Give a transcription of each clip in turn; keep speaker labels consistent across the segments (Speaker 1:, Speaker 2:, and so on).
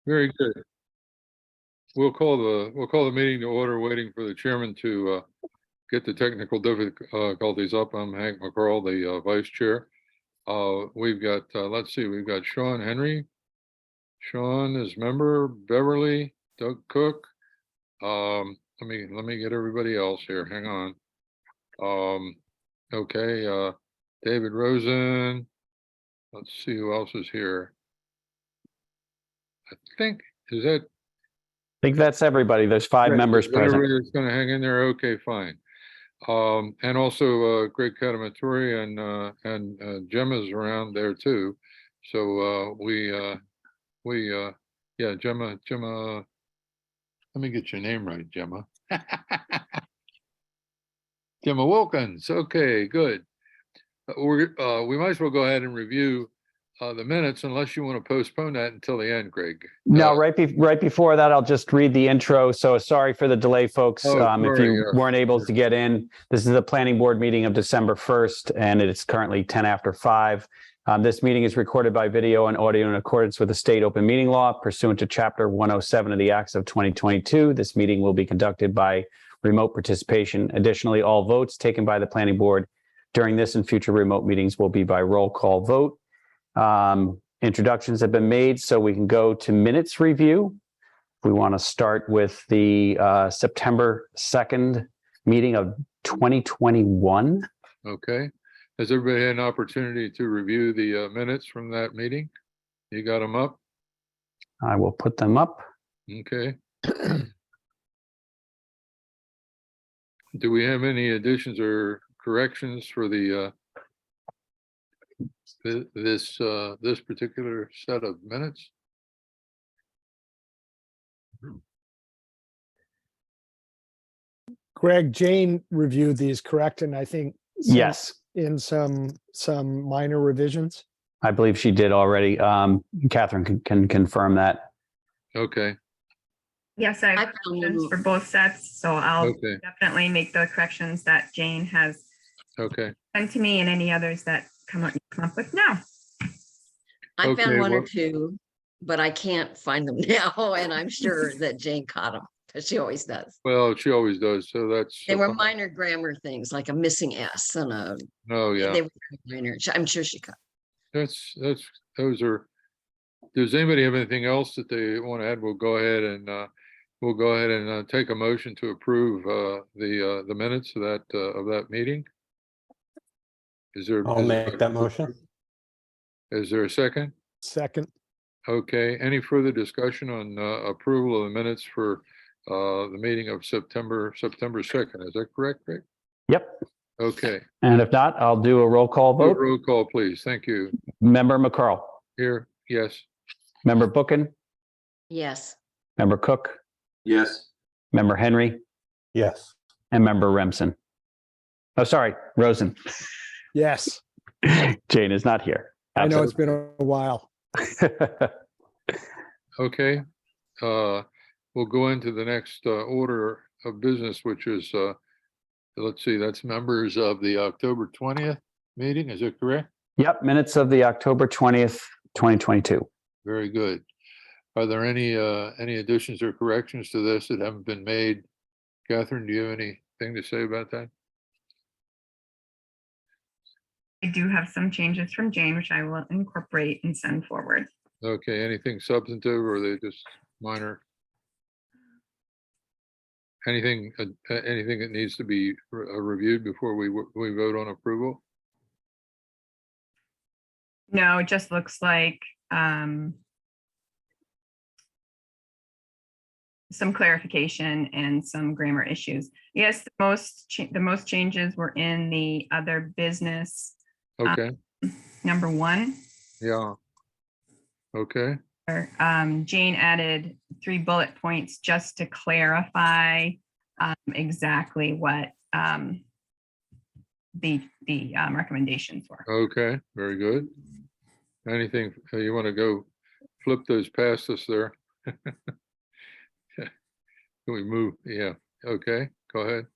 Speaker 1: Very good. We'll call the meeting to order, waiting for the chairman to get the technical difficulties up. I'm Hank McCarl, the vice chair. We've got, let's see, we've got Sean Henry. Sean is member, Beverly, Doug Cook. Let me get everybody else here. Hang on. Okay, David Rosen. Let's see who else is here. I think, is that?
Speaker 2: I think that's everybody. There's five members present.
Speaker 1: Everybody's going to hang in there. Okay, fine. And also Greg Catamaturi and Gemma's around there too. So yeah, Gemma. Let me get your name right, Gemma. Gemma Wilkins. Okay, good. We might as well go ahead and review the minutes, unless you want to postpone that until the end, Greg.
Speaker 2: No, right before that, I'll just read the intro. So sorry for the delay, folks. If you weren't able to get in, this is the planning board meeting of December 1st, and it's currently 10 after 5. This meeting is recorded by video and audio in accordance with the state open meeting law pursuant to Chapter 107 of the Acts of 2022. This meeting will be conducted by remote participation. Additionally, all votes taken by the planning board during this and future remote meetings will be by roll call vote. Introductions have been made, so we can go to minutes review. We want to start with the September 2nd meeting of 2021.
Speaker 1: Okay. Has everybody had an opportunity to review the minutes from that meeting? You got them up?
Speaker 2: I will put them up.
Speaker 1: Okay. Do we have any additions or corrections for the this particular set of minutes?
Speaker 3: Greg, Jane reviewed these, correct? And I think
Speaker 2: Yes,
Speaker 3: in some minor revisions.
Speaker 2: I believe she did already. Catherine can confirm that.
Speaker 1: Okay.
Speaker 4: Yes, I have corrections for both sets, so I'll definitely make the corrections that Jane has sent to me, and any others that come up with now.
Speaker 5: I found one or two, but I can't find them now, and I'm sure that Jane caught them, because she always does.
Speaker 1: Well, she always does. So that's.
Speaker 5: They were minor grammar things, like a missing S and a.
Speaker 1: Oh yeah.
Speaker 5: They were minor. I'm sure she caught.
Speaker 1: Those are. Does anybody have anything else that they want to add? We'll go ahead and take a motion to approve the minutes of that meeting.
Speaker 6: I'll make that motion.
Speaker 1: Is there a second?
Speaker 3: Second.
Speaker 1: Okay. Any further discussion on approval of the minutes for the meeting of September 2nd? Is that correct, Rick?
Speaker 2: Yep.
Speaker 1: Okay.
Speaker 2: And if not, I'll do a roll call vote.
Speaker 1: Roll call, please. Thank you.
Speaker 2: Member McCarl.
Speaker 1: Here. Yes.
Speaker 2: Member Bookin.
Speaker 5: Yes.
Speaker 2: Member Cook.
Speaker 6: Yes.
Speaker 2: Member Henry.
Speaker 6: Yes.
Speaker 2: And Member Remsen. Oh, sorry, Rosen.
Speaker 3: Yes.
Speaker 2: Jane is not here.
Speaker 3: I know it's been a while.
Speaker 1: Okay. We'll go into the next order of business, which is, let's see, that's members of the October 20th meeting. Is that correct?
Speaker 2: Yep. Minutes of the October 20th, 2022.
Speaker 1: Very good. Are there any additions or corrections to this that haven't been made? Catherine, do you have anything to say about that?
Speaker 4: I do have some changes from Jane, which I will incorporate and send forward.
Speaker 1: Okay, anything substantive, or are they just minor? Anything that needs to be reviewed before we vote on approval?
Speaker 4: No, it just looks like some clarification and some grammar issues. Yes, the most changes were in the other business.
Speaker 1: Okay.
Speaker 4: Number 1.
Speaker 1: Yeah. Okay.
Speaker 4: Jane added 3 bullet points just to clarify exactly what the recommendations were.
Speaker 1: Okay, very good. Anything you want to go flip those past us there? Can we move? Yeah. Okay, go ahead.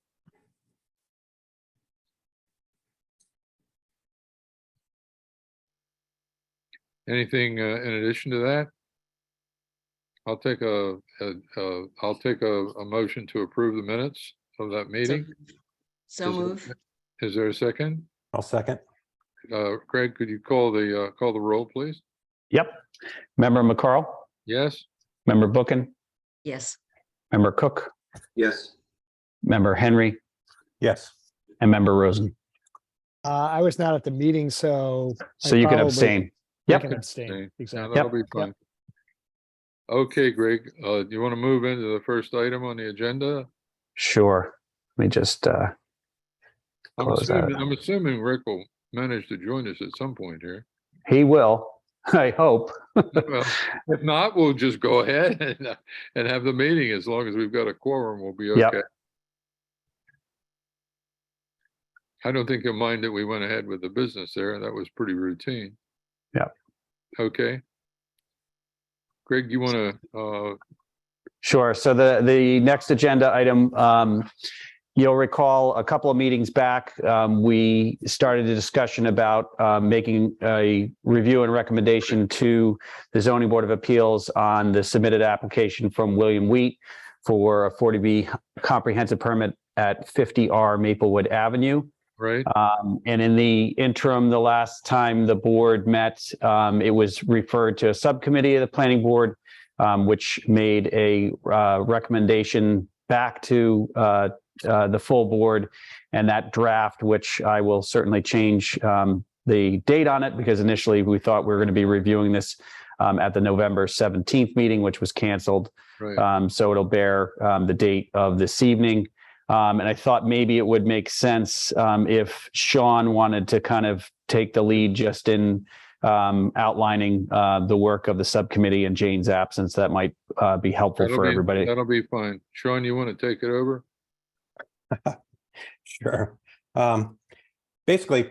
Speaker 1: Anything in addition to that? I'll take a motion to approve the minutes of that meeting.
Speaker 5: So
Speaker 1: Is there-
Speaker 5: move.
Speaker 1: Is there a second?
Speaker 6: I'll second.
Speaker 1: Greg, could you call the roll, please?
Speaker 2: Yep. Member McCarl,
Speaker 1: Yes?
Speaker 2: member Bookin,
Speaker 5: Yes.
Speaker 2: member Cook,
Speaker 6: Yes.
Speaker 2: member Henry,
Speaker 6: Yes.
Speaker 2: and member Rosen.
Speaker 3: I was not at the meeting, so.
Speaker 2: So
Speaker 3: I
Speaker 2: you can
Speaker 3: probably-
Speaker 2: abstain.
Speaker 3: I
Speaker 2: Yep.
Speaker 3: can abstain,
Speaker 1: Okay.
Speaker 3: exactly.
Speaker 1: That'll be
Speaker 3: Yep.
Speaker 1: fine. Okay, Greg, do you want to move into the first item on the agenda?
Speaker 2: Sure. Let me just, Close that.
Speaker 1: I'm assuming Rick will manage to join us at some point here.
Speaker 2: he will, I hope.
Speaker 1: Well, if not, we'll just go ahead and have the meeting. As long as we've got a quorum, we'll be
Speaker 2: Yep.
Speaker 1: okay. I don't think you'll mind that we went ahead with the business there. That was pretty routine.
Speaker 2: Yep.
Speaker 1: Okay. Greg, you want to,
Speaker 2: Sure. So the next agenda item, you'll recall a couple of meetings back, we started a discussion about making a review and recommendation to the Zoning Board of Appeals on the submitted application from William Wheat for a 40B comprehensive permit at 50R Maplewood Avenue.
Speaker 1: right?
Speaker 2: And in the interim, the last time the board met, it was referred to a subcommittee of the planning board, which made a recommendation back to the full board, and that draft, which I will certainly change the date on it, because initially we thought we were going to be reviewing this at the November 17th meeting, which was canceled.
Speaker 1: Right.
Speaker 2: So it'll bear the date of this evening. And I thought maybe it would make sense if Sean wanted to kind of take the lead just in outlining the work of the subcommittee in Jane's absence. That might be helpful for everybody.
Speaker 1: That'll be fine. Sean, you want to take it over?
Speaker 6: Sure. Basically,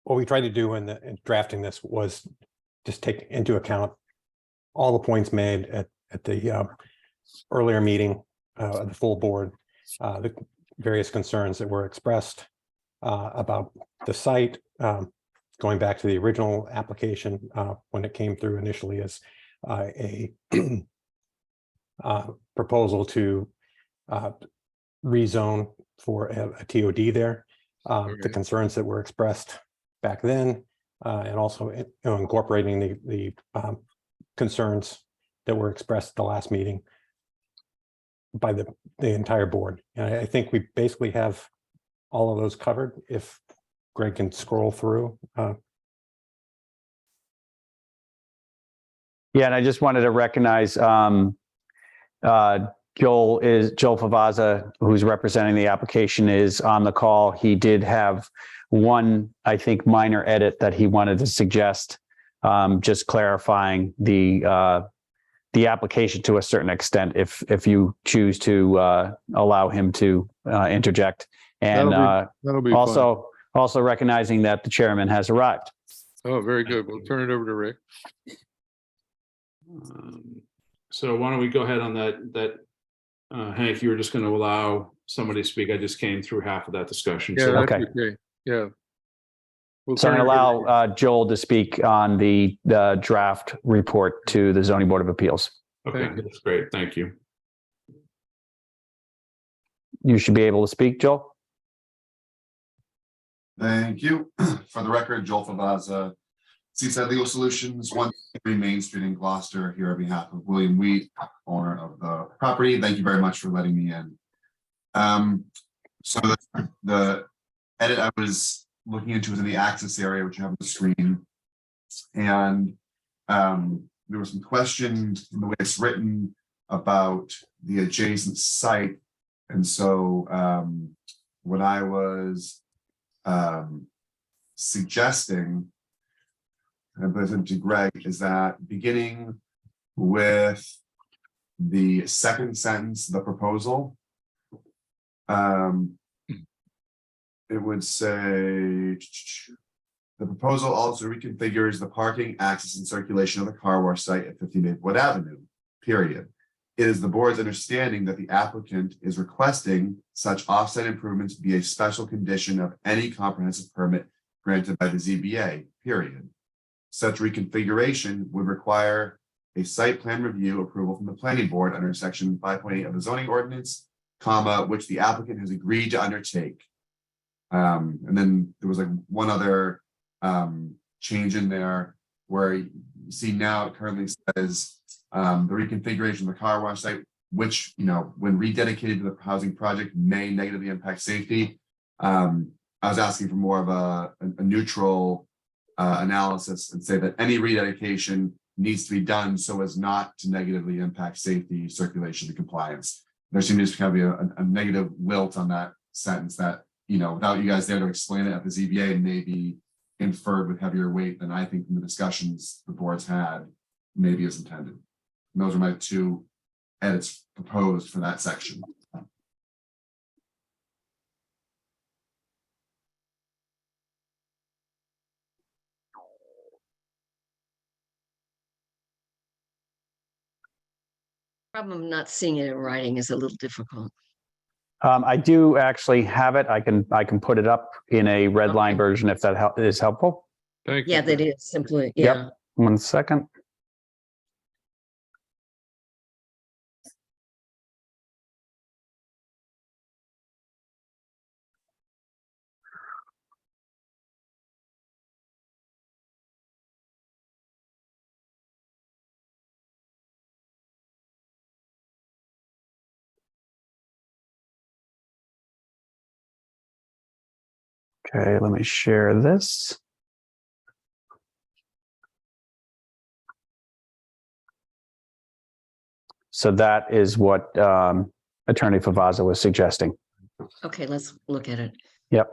Speaker 6: what we tried to do in drafting this was just take into account all the points made at the earlier meeting, the full board, the various concerns that were expressed about the site, going back to the original application when it came through initially as a proposal to rezone for a TOD there, the
Speaker 1: Okay.
Speaker 6: concerns that were expressed back then, and also incorporating the concerns that were expressed at the last meeting by the entire board. And I think we basically have all of those covered. If Greg can scroll through.
Speaker 2: Yeah, and I just wanted to recognize Joel Favazza, who's representing the application, is on the call. He did have one, I think, minor edit that he wanted to suggest, just clarifying the application to a certain extent, if you choose to allow him to interject. And
Speaker 1: That'll be fine.
Speaker 2: also recognizing that the chairman has arrived.
Speaker 1: Oh, very good. We'll turn it over to Rick.
Speaker 7: So why don't we go ahead on that, Hank, you were just going to allow somebody to speak. I just came through half of that discussion.
Speaker 1: Yeah,
Speaker 7: So
Speaker 1: that's
Speaker 2: Okay.
Speaker 1: okay. Yeah. We'll
Speaker 2: So I'm
Speaker 1: turn
Speaker 2: going to
Speaker 1: it over
Speaker 2: allow Joel to speak on the draft report to the Zoning Board of Appeals.
Speaker 7: okay,
Speaker 1: Thank you.
Speaker 7: that's great. Thank you.
Speaker 2: You should be able to speak, Joel.
Speaker 8: Thank you. For the record, Joel Favazza, Seaside Legal Solutions, 1 Main Street in Gloucester, here on behalf of William Wheat, owner of the property. Thank you very much for letting me in. So the edit I was looking into was in the access area, which you have on the screen. And there were some questions in the way it's written about the adjacent site. And so what I was suggesting, and I presented to Greg, is that beginning with the second sentence of the proposal, it would say, the proposal also reconfigures the parking, access, and circulation of the car wash site at 50 Maplewood Avenue, period. It is the board's understanding that the applicant is requesting such offsite improvements be a special condition of any comprehensive permit granted by the ZBA, period. Such reconfiguration would require a site plan review approval from the planning board under section 5.8 of the zoning ordinance, comma, which the applicant has agreed to undertake. And then there was like one other change in there where you see now it currently says the reconfiguration of the car wash site, which, you know, when rededicated to the housing project may negatively impact safety. I was asking for more of a neutral analysis and say that any rededication needs to be done so as not to negatively impact safety, circulation, and compliance. There seems to be a negative lilt on that sentence that, you know, without you guys there to explain it at the ZBA, may be inferred with heavier weight than I think from the discussions the boards had maybe is intended. And those are my two edits proposed for that section.
Speaker 5: Problem not seeing it in writing is a little difficult.
Speaker 2: I do actually have it. I can put it up in a red line
Speaker 5: Okay.
Speaker 2: version if that is helpful.
Speaker 1: Thank you.
Speaker 5: Yeah, that is simply,
Speaker 2: Yep.
Speaker 5: yeah.
Speaker 2: 1 second. Okay, let me share this. So that is what Attorney Favazza was suggesting.
Speaker 5: Okay, let's look at it.
Speaker 2: Yep.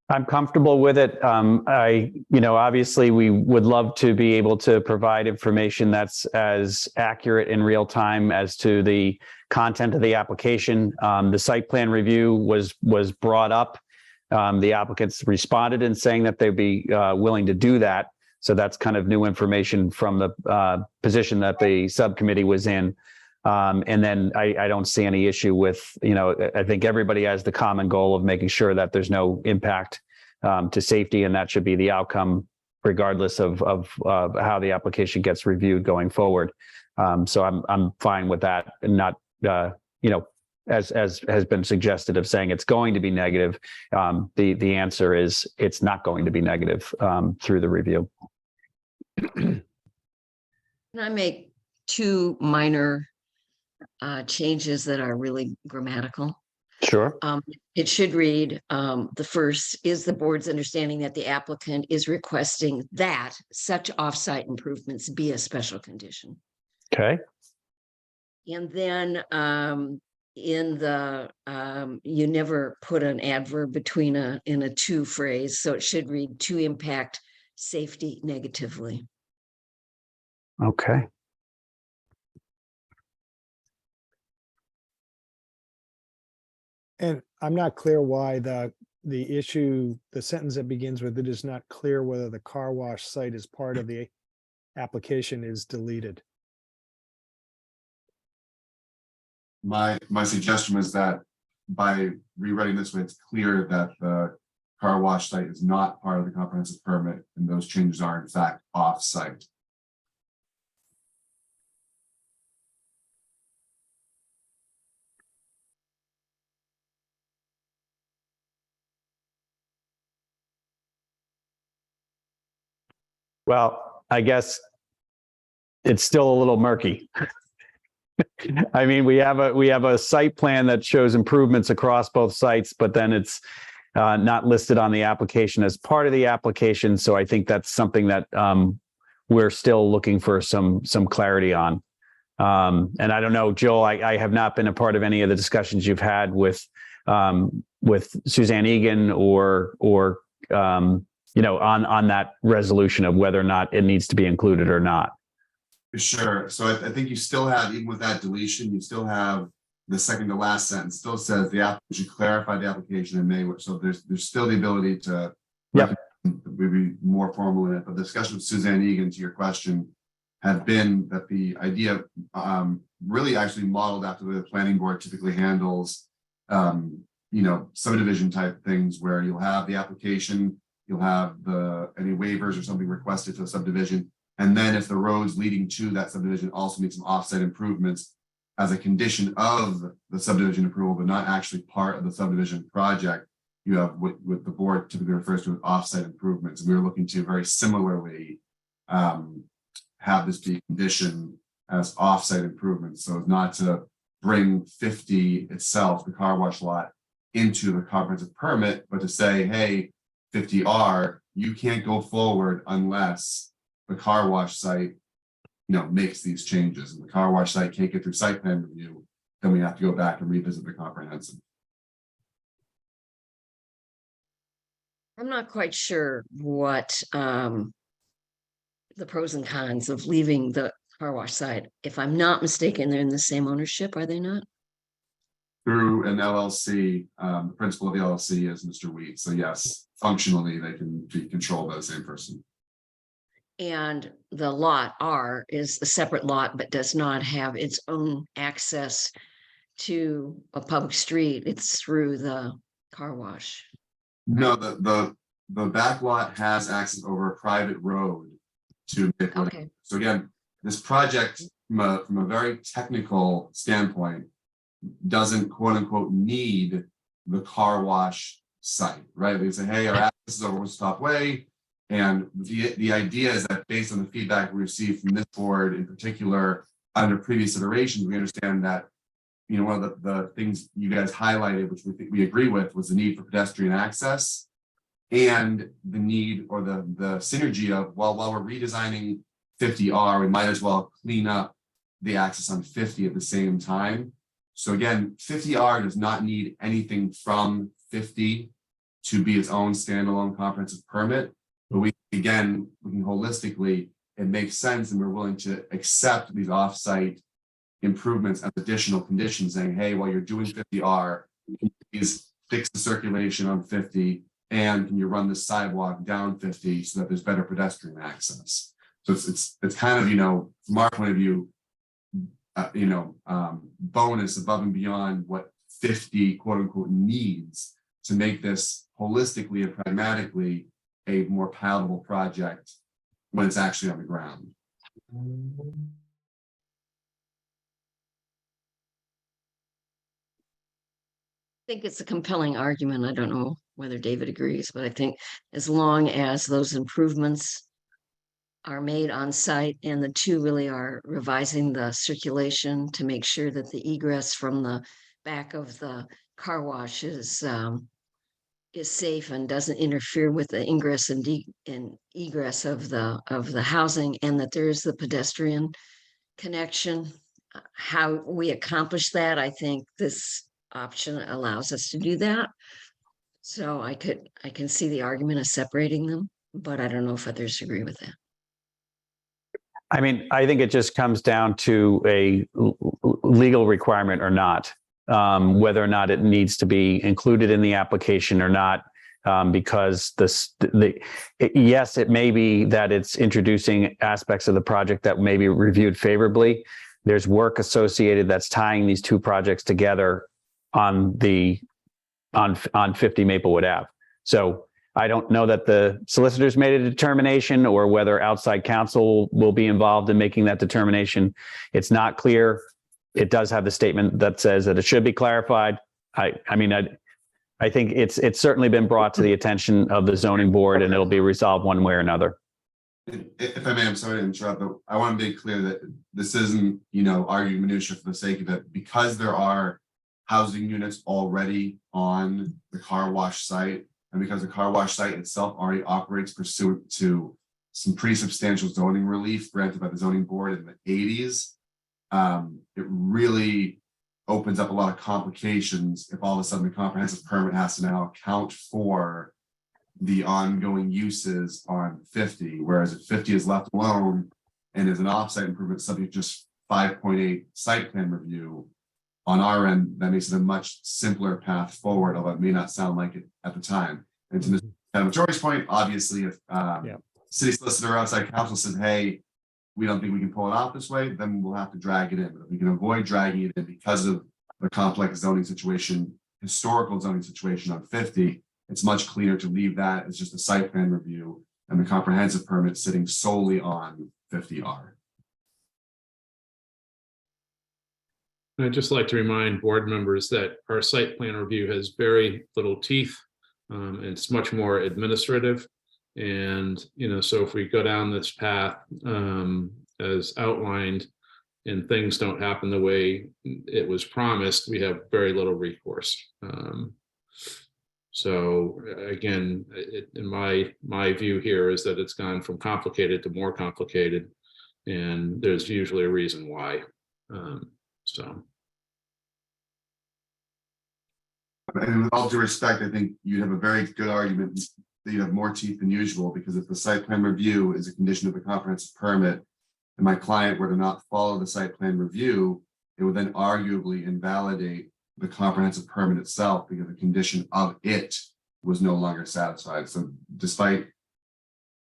Speaker 2: I'm comfortable with it. Obviously we would love to be able to provide information that's as accurate in real time as to the content of the application. The site plan review was brought up. The applicants responded in saying that they'd be willing to do that. So that's kind of new information from the position that the subcommittee was in. And then I don't see any issue with, I think everybody has the common goal of making sure that there's no impact to safety, and that should be the outcome regardless of how the application gets reviewed going forward. So I'm fine with that, and not, as has been suggested of saying it's going to be negative. The answer is it's not going to be negative through the review.
Speaker 5: Can I make two minor changes that are really grammatical?
Speaker 2: Sure.
Speaker 5: It should read, the first is the board's understanding that the applicant is requesting that such offsite improvements be a special condition.
Speaker 2: Okay.
Speaker 5: And then in the, you never put an adverb between in a to phrase, so it should read to impact safety negatively.
Speaker 2: Okay.
Speaker 3: And I'm not clear why the issue, the sentence that begins with "it is not clear whether the car wash site is part of the application" is deleted.
Speaker 8: My suggestion was that by rewriting this way, it's clear that the car wash site is not part of the comprehensive permit, and those changes are in fact off-site.
Speaker 2: Well, I guess it's still a little murky. I mean, we have a site plan that shows improvements across both sites, but then it's not listed on the application as part of the application. So I think that's something that we're still looking for some clarity on. And I don't know, Joel, I have not been a part of any of the discussions you've had with Suzanne Egan or on that resolution of whether or not it needs to be included or not.
Speaker 8: Sure. So I think you still have, even with that deletion, you still have the second to last sentence still says the applicant should clarify the application in May, so there's still the ability to.
Speaker 2: Yep.
Speaker 8: Maybe more formal in it, but the discussion with Suzanne Egan, to your question, have been that the idea really actually modeled after the way the planning board typically handles subdivision type things, where you'll have the application, you'll have any waivers or something requested to a subdivision, and then if the roads leading to that subdivision also need some offsite improvements as a condition of the subdivision approval, but not actually part of the subdivision project, you have what the board typically refers to as offsite improvements. And we were looking to very similarly have this be conditioned as offsite improvements. So not to bring 50 itself, the car wash lot, into the comprehensive permit, but to say, hey, 50R, you can't go forward unless the car wash site, makes these changes. And the car wash site can't get through site plan review, then we have to go back and revisit the comprehensive.
Speaker 5: I'm not quite sure what the pros and cons of leaving the car wash site. If I'm not mistaken, they're in the same ownership, are they not?
Speaker 8: Through an LLC, the principal of the LLC is Mr. Wheat. So yes, functionally, they can be controlled by the same person.
Speaker 5: And the lot R is a separate lot, but does not have its own access to a public street. It's through the car wash.
Speaker 8: No, the back lot has access over a private road to Midland.
Speaker 5: Okay.
Speaker 8: So again, this project from a very technical standpoint doesn't quote unquote need the car wash site, right? They say, hey, our access is over Woodstock Way. And the idea is that based on the feedback we received from this board in particular, under previous iterations, we understand that one of the things you guys highlighted, which we agree with, was the need for pedestrian access and the need or the synergy of, while we're redesigning 50R, we might as well clean up the access on 50 at the same time. So again, 50R does not need anything from 50 to be its own standalone comprehensive permit. But we can holistically, it makes sense, and we're willing to accept these offsite improvements as additional conditions, saying, hey, while you're doing 50R, can you please fix the circulation on 50, and can you run the sidewalk down 50 so that there's better pedestrian access? So it's kind of, from our point of view, bonus above and beyond what 50 quote unquote needs to make this holistically and pragmatically a more palatable project when it's actually on the ground.
Speaker 5: I think it's a compelling argument. I don't know whether David agrees, but I think as long as those improvements are made on site and the two really are revising the circulation to make sure that the egress from the back of the car wash is safe and doesn't interfere with the ingress and egress of the housing, and that there is the pedestrian connection. How we accomplish that, I think this option allows us to do that. So I can see the argument of separating them, but I don't know if others agree with that.
Speaker 2: I mean, I think it just comes down to a legal requirement or not, whether or not it needs to be included in the application or not, because yes, it may be that it's introducing aspects of the project that may be reviewed favorably. There's work associated that's tying these two projects together on 50 Maplewood Ave. So I don't know that the solicitors made a determination or whether outside counsel will be involved in making that determination. It's not clear. It does have the statement that says that it should be clarified. I think it's certainly been brought to the attention of the zoning board, and it'll be resolved one way or another.
Speaker 8: If I may, I'm sorry to interrupt, but I want to make clear that this isn't, arguing minutia for the sake of it, because there are housing units already on the car wash site, and because the car wash site itself already operates pursuant to some pretty substantial zoning relief granted by the zoning board in the 80s, it really opens up a lot of complications if all of a sudden the comprehensive permit has to now account for the ongoing uses on 50, whereas if 50 is left alone and is an offsite improvement subject to just 5.8 site plan review, on our end, that makes it a much simpler path forward, although it may not sound like it at the time. And to Mr. Jory's point, obviously, if city solicitor or outside counsel says, hey, we don't think we can pull it off this way, then we'll have to drag it in. But if we can avoid dragging it in because of the complex zoning situation, historical zoning situation on 50, it's much cleaner to leave that as just a site plan review and the comprehensive permit sitting solely on 50R.
Speaker 7: I'd just like to remind board members that our site plan review has very little teeth. It's much more administrative. And, so if we go down this path as outlined and things don't happen the way it was promised, we have very little recourse. So again, in my view here is that it's gone from complicated to more complicated, and there's usually a reason why.
Speaker 8: And with all due respect, I think you have a very good argument that you have more teeth than usual, because if the site plan review is a condition of the comprehensive permit, and my client were to not follow the site plan review, it would then arguably invalidate the comprehensive permit itself because the condition of it was no longer satisfied. So despite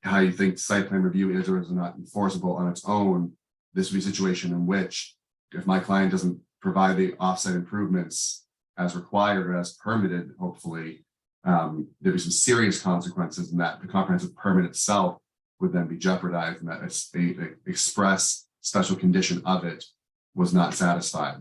Speaker 8: how you think site plan review is or is not enforceable on its own, this would be a situation in which if my client doesn't provide the offsite improvements as required or as permitted, hopefully, there'd be some serious consequences, and that the comprehensive permit itself would then be jeopardized, and that a express special condition of it was not satisfied.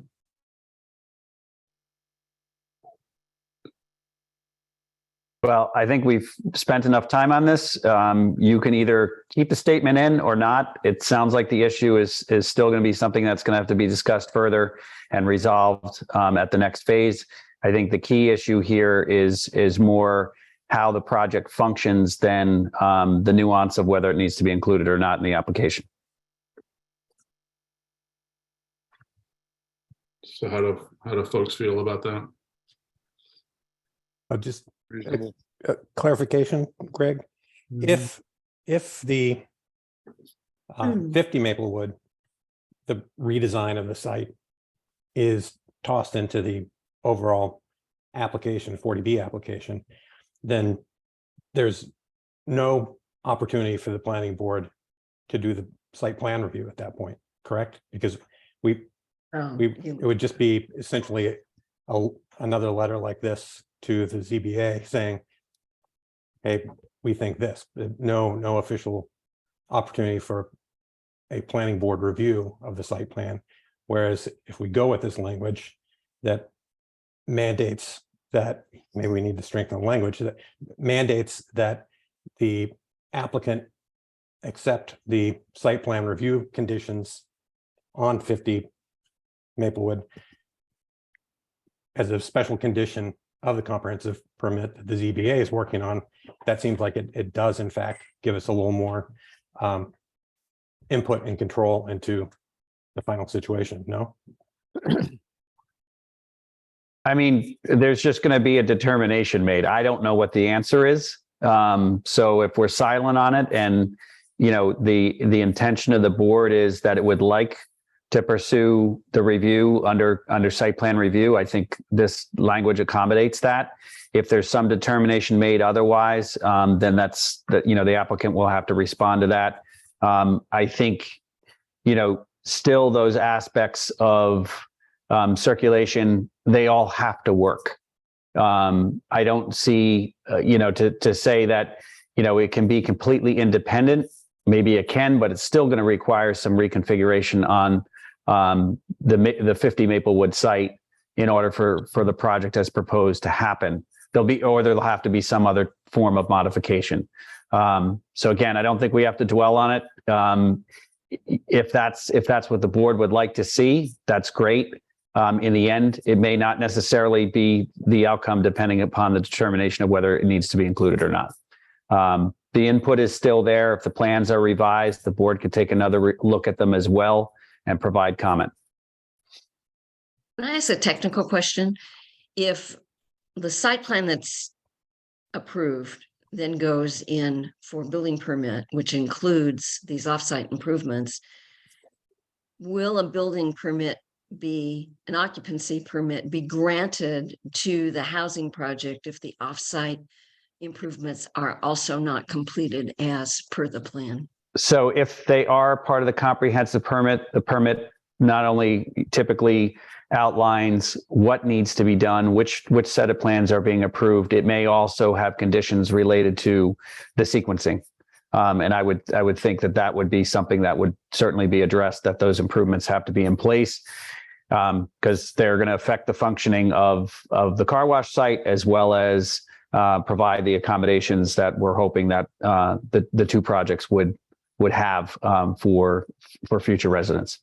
Speaker 2: Well, I think we've spent enough time on this. You can either keep the statement in or not. It sounds like the issue is still going to be something that's going to have to be discussed further and resolved at the next phase. I think the key issue here is more how the project functions than the nuance of whether it needs to be included or not in the application.
Speaker 7: So how do folks feel about that?
Speaker 6: Just
Speaker 1: Reasonable.
Speaker 6: clarification, Greg. If the 50 Maplewood, the redesign of the site is tossed into the overall application, 40B application, then there's no opportunity for the planning board to do the site plan review at that point, correct? Because it would just be essentially another letter like this to the ZBA saying, hey, we think this, no official opportunity for a planning board review of the site plan. Whereas if we go with this language that mandates that, maybe we need to strengthen the language, that mandates that the applicant accept the site plan review conditions on 50 Maplewood as a special condition of the comprehensive permit that the ZBA is working on, that seems like it does in fact give us a little more input and control into the final situation, no?
Speaker 2: I mean, there's just going to be a determination made. I don't know what the answer is. So if we're silent on it and, the intention of the board is that it would like to pursue the review under site plan review, I think this language accommodates that. If there's some determination made otherwise, then that's the applicant will have to respond to that. I think, still those aspects of circulation, they all have to work. I don't see, to say that, it can be completely independent. Maybe it can, but it's still going to require some reconfiguration on the 50 Maplewood site in order for the project as proposed to happen. There'll have to be some other form of modification. So again, I don't think we have to dwell on it. If that's what the board would like to see, that's great. In the end, it may not necessarily be the outcome depending upon the determination of whether it needs to be included or not. The input is still there. If the plans are revised, the board could take another look at them as well and provide comment.
Speaker 5: Can I ask a technical question? If the site plan that's approved then goes in for building permit, which includes these offsite improvements, will a building permit an occupancy permit be granted to the housing project if the offsite improvements are also not completed as per the plan?
Speaker 2: So if they are part of the comprehensive permit, the permit not only typically outlines what needs to be done, which set of plans are being approved, it may also have conditions related to the sequencing. And I would think that would be something that would certainly be addressed, that those improvements have to be in place, because they're going to affect the functioning of the car wash site, as well as provide the accommodations that we're hoping that the two projects would have for future residents.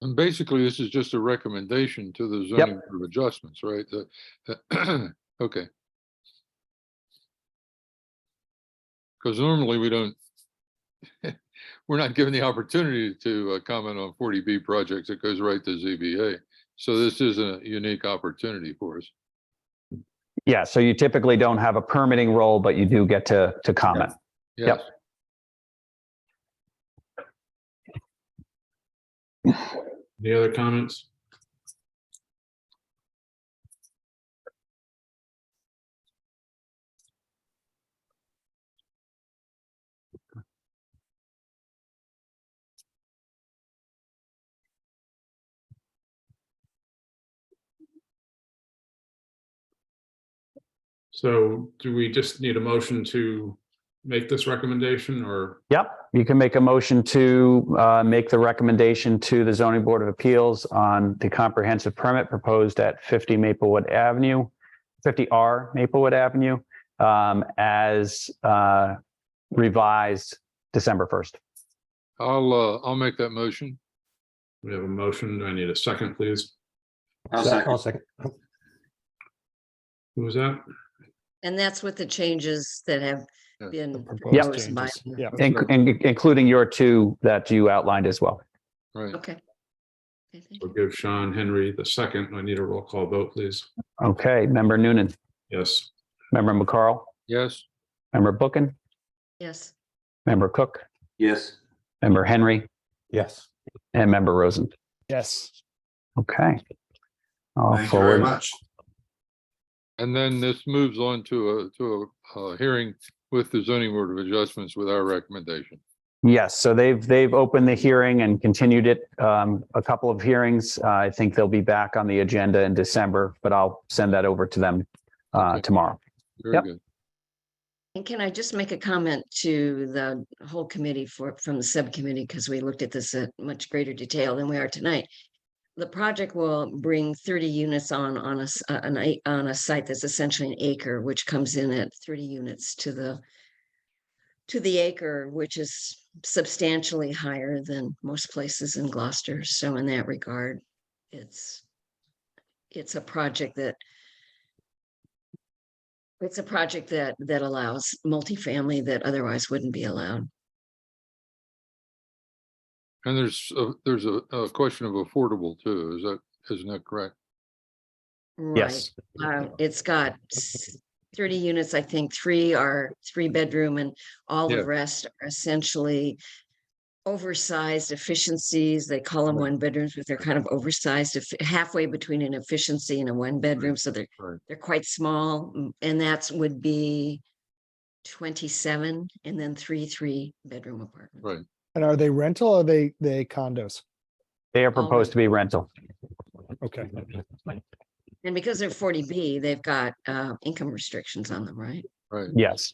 Speaker 1: And basically, this is just a recommendation to the zoning board of adjustments, right? Okay. Because normally we don't, we're not given the opportunity to comment on 40B projects. It goes right to ZBA. So this is a unique opportunity for us.
Speaker 2: Yeah, so you typically don't have a permitting role, but you do get to comment.
Speaker 1: Yes.
Speaker 7: Any other comments? So do we just need a motion to make this recommendation, or?
Speaker 2: Yep, you can make a motion to make the recommendation to the Zoning Board of Appeals on the comprehensive permit proposed at 50 Maplewood Avenue, 50R Maplewood Avenue, as revised December 1st.
Speaker 1: I'll make that motion.
Speaker 7: We have a motion. I need a second, please.
Speaker 6: I'll second.
Speaker 7: Who was that?
Speaker 5: And that's with the changes that have
Speaker 1: Yeah,
Speaker 5: been
Speaker 3: The proposed
Speaker 5: proposed by.
Speaker 3: changes. Yeah.
Speaker 2: Including your two that you outlined as well.
Speaker 1: Right.
Speaker 5: Okay. Okay, thank you.
Speaker 7: We'll give Sean Henry the second. I need a roll call vote, please.
Speaker 2: Okay, Member Noonan,
Speaker 7: Yes.
Speaker 2: Member McCarl,
Speaker 1: Yes.
Speaker 2: Member Bookin,
Speaker 5: Yes,
Speaker 2: Member Cook,
Speaker 9: Yes.
Speaker 2: Member Henry,
Speaker 6: Yes.
Speaker 2: and Member Rosen.
Speaker 3: Yes.
Speaker 2: Okay. I'll
Speaker 8: Thank you very
Speaker 2: forward.
Speaker 8: much.
Speaker 1: And then this moves on to a hearing with the zoning board of adjustments with our recommendation.
Speaker 2: Yes, so they've opened the hearing and continued it a couple of hearings. I think they'll be back on the agenda in December, but I'll send that over to them
Speaker 1: Okay.
Speaker 2: tomorrow.
Speaker 1: Very
Speaker 2: Yep.
Speaker 1: good.
Speaker 5: and can I just make a comment to the whole committee from the subcommittee, because we looked at this at much greater detail than we are tonight. The project will bring 30 units on a site that's essentially an acre, which comes in at 30 units to the acre, which is substantially higher than most places in Gloucester. So in that regard, it's a project that allows multifamily that otherwise wouldn't be allowed.
Speaker 1: And there's a question of affordable too. Isn't that correct?
Speaker 2: Yes.
Speaker 5: Right. It's got 30 units. I think 3 are 3-bedroom, and all
Speaker 1: Yeah.
Speaker 5: the rest are essentially oversized efficiencies. They call them
Speaker 1: Right.
Speaker 5: 1-bedrooms, but they're kind of oversized, halfway between an efficiency and a 1-bedroom. So
Speaker 1: Right.
Speaker 5: they're quite small, and that would be 27, and then 3-bedroom apartments.
Speaker 1: Right.
Speaker 3: And are they rental or are they condos?
Speaker 2: They are proposed to be rental.
Speaker 3: Okay.
Speaker 5: And because they're 40B, they've got income restrictions on them, right?
Speaker 1: Right.
Speaker 2: Yes.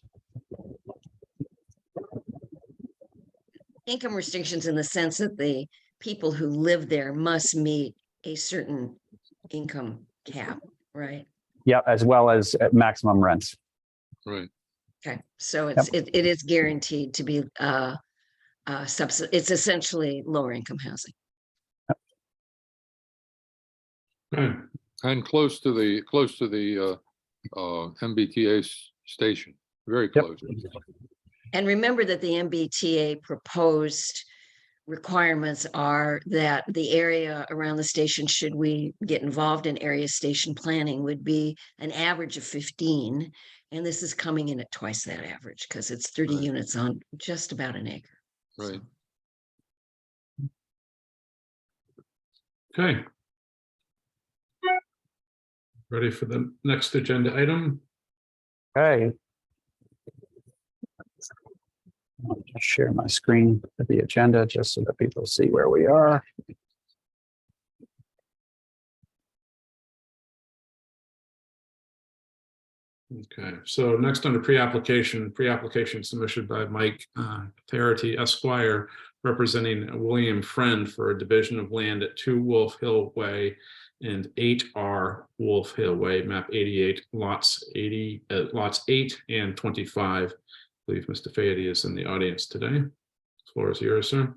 Speaker 5: Income restrictions in the sense that the people who live there must meet a certain income cap, right?
Speaker 2: Yeah, as well as maximum rents.
Speaker 1: Right.
Speaker 5: Okay, so it is guaranteed to be it's essentially lower income housing.
Speaker 7: Okay.
Speaker 1: And close to the MBTA station, very
Speaker 2: Yep.
Speaker 1: close.
Speaker 5: And remember that the MBTA proposed requirements are that the area around the station, should we get involved in area station planning, would be an average of 15. And this is coming in at twice that average because it's 30
Speaker 1: Right.
Speaker 5: units on just about an acre. So-
Speaker 1: Right.
Speaker 7: Okay. Ready for the next agenda item?
Speaker 2: Okay. I'll just share my screen for the agenda just so that people see where we are.
Speaker 7: Okay, so next under pre-application submission by Mike Parity Esquire, representing William Friend for a division of land at 2 Wolf Hill Way and 8R Wolf Hill Way, map 88, lots 8 and 25. I believe Mr. Fayette is in the audience today. The floor is yours, sir.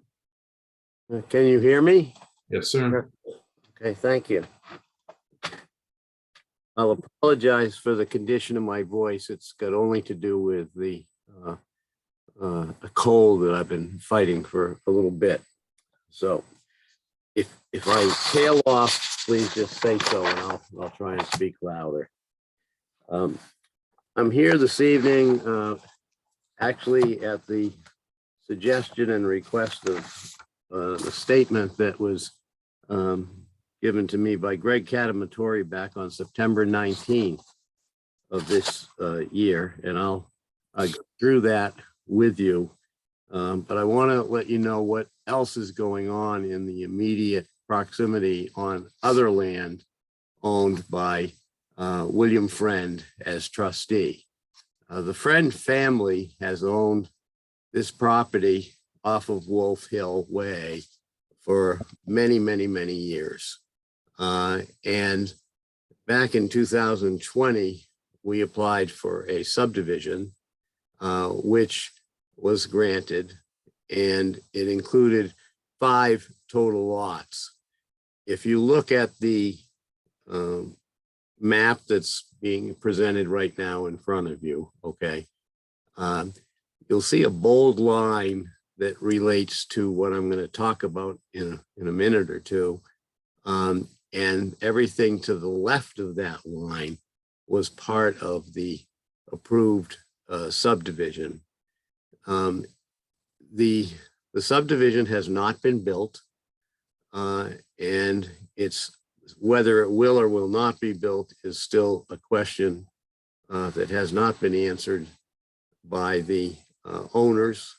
Speaker 9: Can you hear me?
Speaker 7: Yes, sir.
Speaker 9: Okay, thank you. I'll apologize for the condition of my voice. It's got only to do with the a cold that I've been fighting for a little bit. So if I tail off, please just say so, and I'll try and speak louder. I'm here this evening, actually at the suggestion and request of the statement that was given to me by Greg Catamatori back on September 19th of this year, and I'll go through that with you. But I want to let you know what else is going on in the immediate proximity on other land owned by William Friend as trustee. The Friend family has owned this property off of Wolf Hill Way for many, many, many years. And back in 2020, we applied for a subdivision, which was granted, and it included 5 total lots. If you look at the map that's being presented right now in front of you, okay, you'll see a bold line that relates to what I'm going to talk about in a minute or two. And everything to the left of that line was part of the approved subdivision. The subdivision has not been built, and it's whether it will or will not be built is still a question that has not been answered by the owners.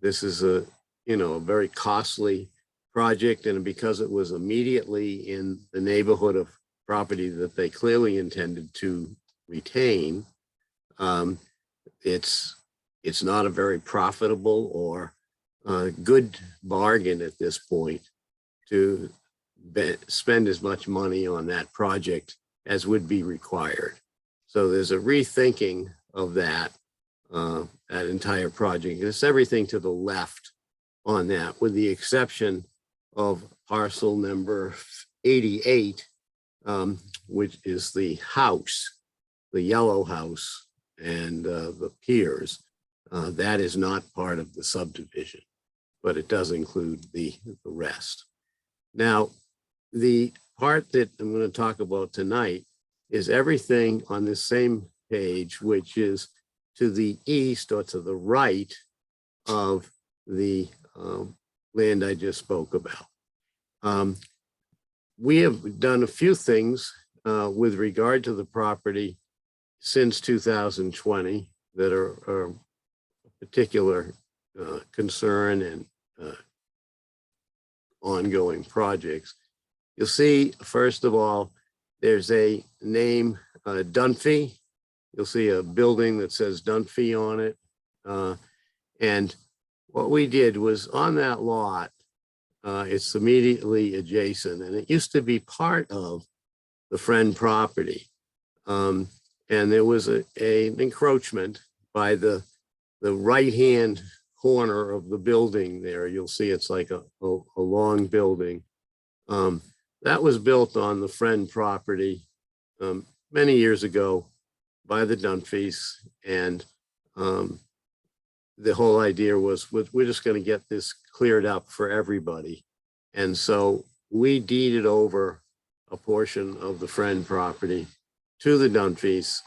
Speaker 9: This is a very costly project, and because it was immediately in the neighborhood of property that they clearly intended to retain, it's not a very profitable or good bargain at this point to spend as much money on that project as would be required. So there's a rethinking of that entire project. It's everything to the left on that, with the exception of parcel number 88, which is the house, the yellow house, and the piers. That is not part of the subdivision, but it does include the rest. Now, the part that I'm going to talk about tonight is everything on this same page, which is to the east or to the right of the land I just spoke about. We have done a few things with regard to the property since 2020 that are a particular concern and ongoing projects. You'll see, first of all, there's a name, Dunphy. You'll see a building that says Dunphy on it. And what we did was on that lot, it's immediately adjacent, and it used to be part of the Friend property. And there was an encroachment by the right-hand corner of the building there. You'll see it's like a long building. That was built on the Friend property many years ago by the Dunphys, and the whole idea was we're just going to get this cleared up for everybody. And so we deeded over a portion of the Friend property to the Dunphys,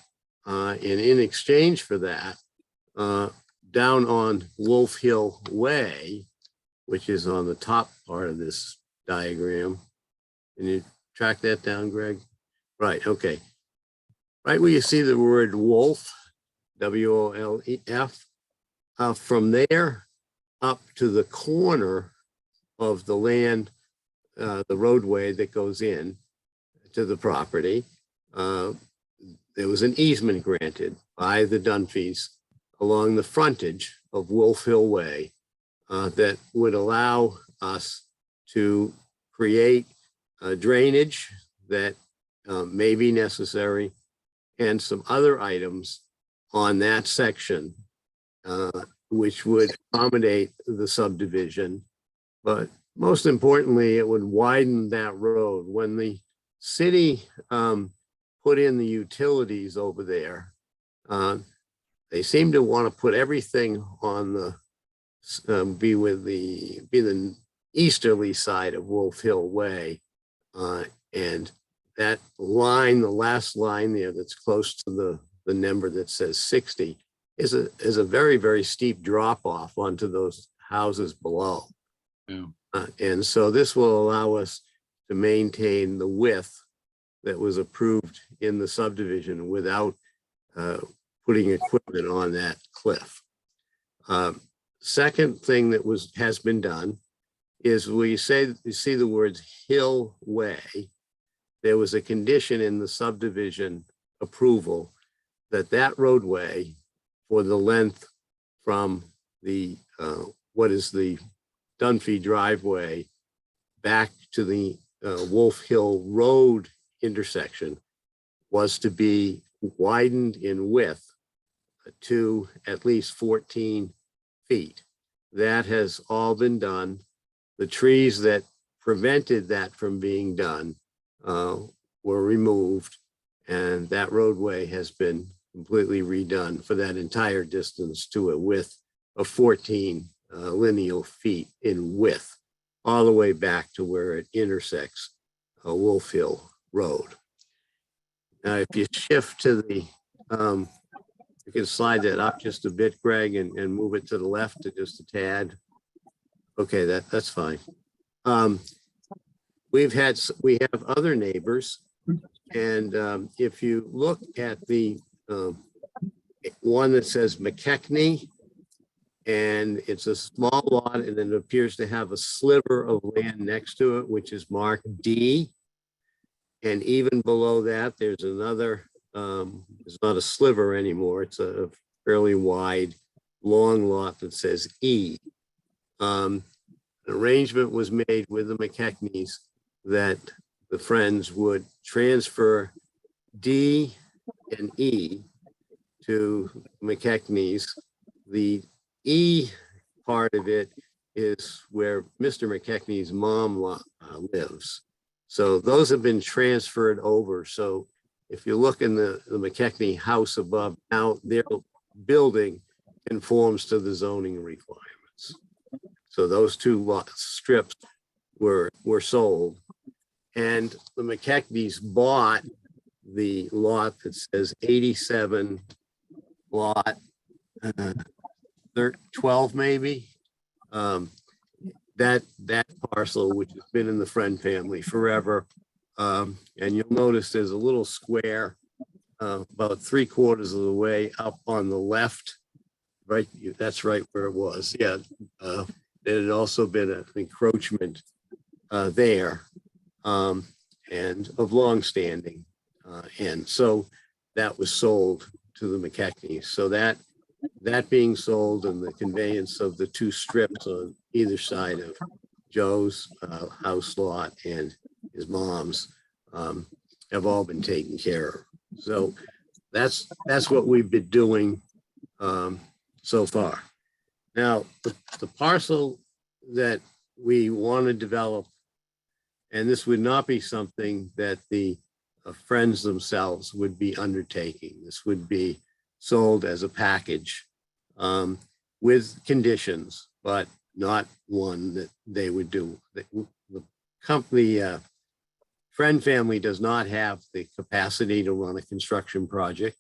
Speaker 9: and in exchange for that, down on Wolf Hill Way, which is on the top part of this diagram. Can you track that down, Greg? Right, okay. Right where you see the word wolf, WOLEF, from there up to the corner of the land, the roadway that goes in to the property, there was an easement granted by the Dunphys along the frontage of Wolf Hill Way that would allow us to create drainage that may be necessary and some other items on that section, which would accommodate the subdivision. But most importantly, it would widen that road. When the city put in the utilities over there, they seem to want to put everything on the be the easterly side of Wolf Hill Way, and that line, the last line there that's close to the number that says 60, is a very, very steep drop off onto those houses below.
Speaker 1: Yeah.
Speaker 9: And so this will allow us to maintain the width that was approved in the subdivision without putting equipment on that cliff. Second thing that has been done is where you see the words Hill Way, there was a condition in the subdivision approval that roadway for the length from the what is the Dunphy driveway back to the Wolf Hill Road intersection was to be widened in width to at least 14 feet. That has all been done. The trees that prevented that from being done were removed, and that roadway has been completely redone for that entire distance to a width of 14 lineal feet in width, all the way back to where it intersects Wolf Hill Road. Now, if you shift to the, you can slide that up just a bit, Greg, and move it to the left to just a tad. Okay, that's fine. We have other neighbors, and if you look at the one that says McKechnie, and it's a small lot, and it appears to have a sliver of land next to it, which is marked D. And even below that, there's another, it's not a sliver anymore. It's a fairly wide, long lot that says E. An arrangement was made with the McKechnies that the Friends would transfer D and E to McKechnies. The E part of it is where Mr. McKechnie's mom lives. So those have been transferred over. So if you look in the McKechnie house above, now their building conforms to the zoning requirements. So those two strips were sold, and the McKechnies bought the lot that says 87 lot 12 maybe. That parcel, which has been in the Friend family forever. And you'll notice there's a little square about 3/4 of the way up on the left. Right, that's right where it was. Yeah, there had also been an encroachment there, and of long standing. And so that was sold to the McKechnies. So that being sold, and the conveyance of the two strips on either side of Joe's house lot and his mom's have all been taken care of. So that's what we've been doing so far. Now, the parcel that we want to develop, and this would not be something that the Friends themselves would be undertaking. This would be sold as a package with conditions, but not one that they would do. The company, Friend family, does not have the capacity to run a construction project.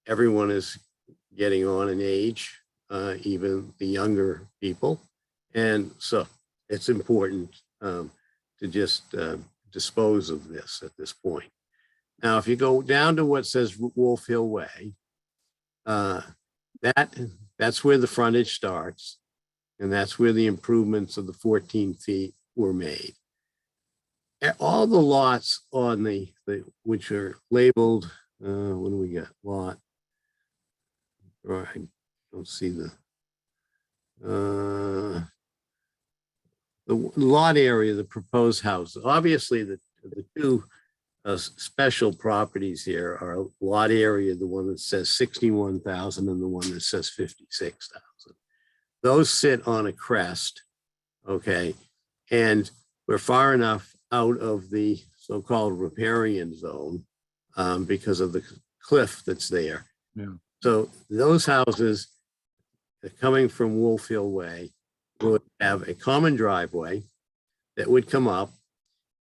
Speaker 9: Everyone is getting on in age, even the younger people. And so it's important to just dispose of this at this point. Now, if you go down to what says Wolf Hill Way, that's where the frontage starts, and that's where the improvements of the 14 feet were made. All the lots on the which are labeled, what do we got? Lot. Or I don't see the lot area, the proposed house. Obviously, the two special properties here are lot area, the one that says 61,000 and the one that says 56,000. Those sit on a crest, okay? And we're far enough out of the so-called riparian zone because of the cliff that's there.
Speaker 1: Yeah.
Speaker 9: So those houses coming from Wolf Hill Way would have a common driveway that would come up,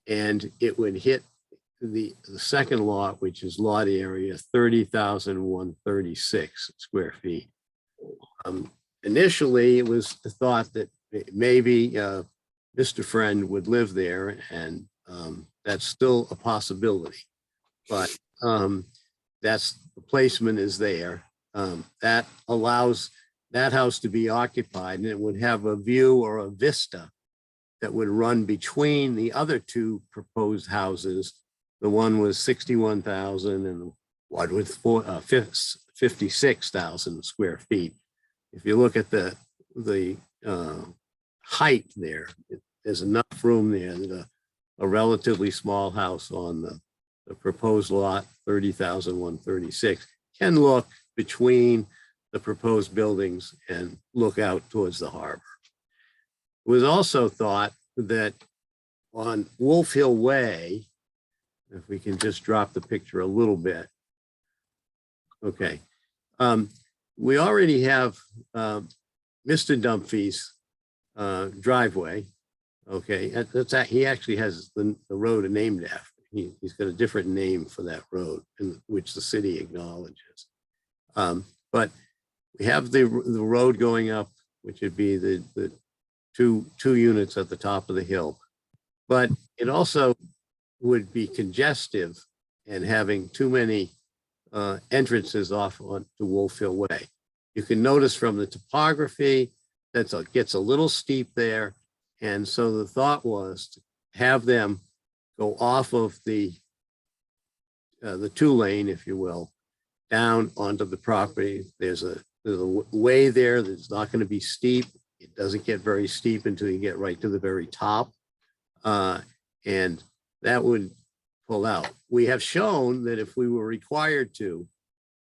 Speaker 9: and it would hit the second lot, which is lot area 30,136 square feet. Initially, it was thought that maybe Mr. Friend would live there, and that's still a possibility. But that's the placement is there. That allows that house to be occupied, and it would have a view or a vista that would run between the other two proposed houses. The one was 61,000 and the one with 56,000 square feet. If you look at the height there, there's enough room there that a relatively small house on the proposed lot 30,136 can look between the proposed buildings and look out towards the harbor. It was also thought that on Wolf Hill Way, if we can just drop the picture a little bit. Okay. We already have Mr. Dunphy's driveway. Okay. He actually has the road named after. He's got a different name for that road, which the city acknowledges. But we have the road going up, which would be the two units at the top of the hill. But it also would be congestive and having too many entrances off onto Wolf Hill Way. You can notice from the topography that gets a little steep there. And so the thought was to have them go off of the 2-lane, if you will, down onto the property. There's a way there that's not going to be steep. It doesn't get very steep until you get right to the very top. And that would pull out. We have shown that if we were required to,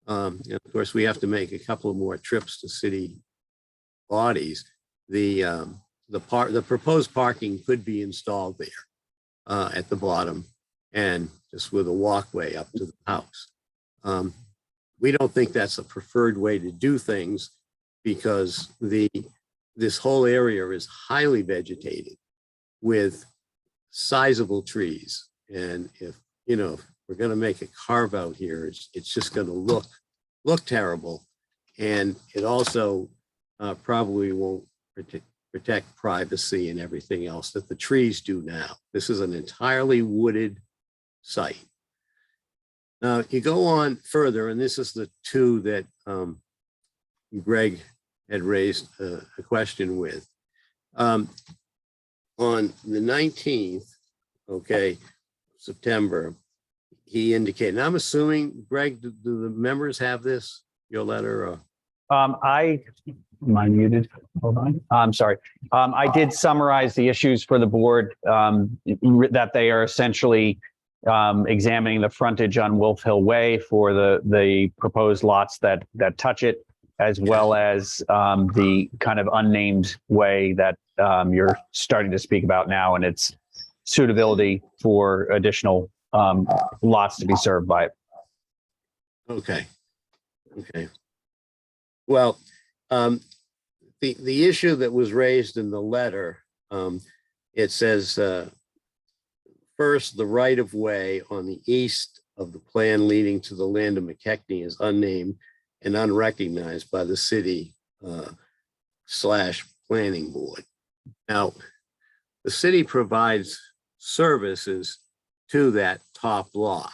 Speaker 9: and of course, we have to make a couple of more trips to city bodies, the proposed parking could be installed there at the bottom and just with a walkway up to the house. We don't think that's a preferred way to do things because this whole area is highly vegetated with sizable trees. And if we're going to make a carve out here, it's just going to look terrible. And it also probably won't protect privacy and everything else that the trees do now. This is an entirely wooded site. Now you go on further, and this is the two that Greg had raised a question with. On the 19th, okay, September, he indicated, and I'm assuming, Greg, do the members have this, your letter? Or?
Speaker 2: Am I muted? Hold on. I'm sorry. I did summarize the issues for the board that they are essentially examining the frontage on Wolf Hill Way for the proposed lots that touch it, as well as the kind of unnamed way that you're starting to speak about now, and its suitability for additional lots to be served by it.
Speaker 9: Okay. Well, the issue that was raised in the letter, it says, first, the right of way on the east of the plan leading to the land of McKechnie is unnamed and unrecognized by the city / planning board. Now, the city provides services to that top lot.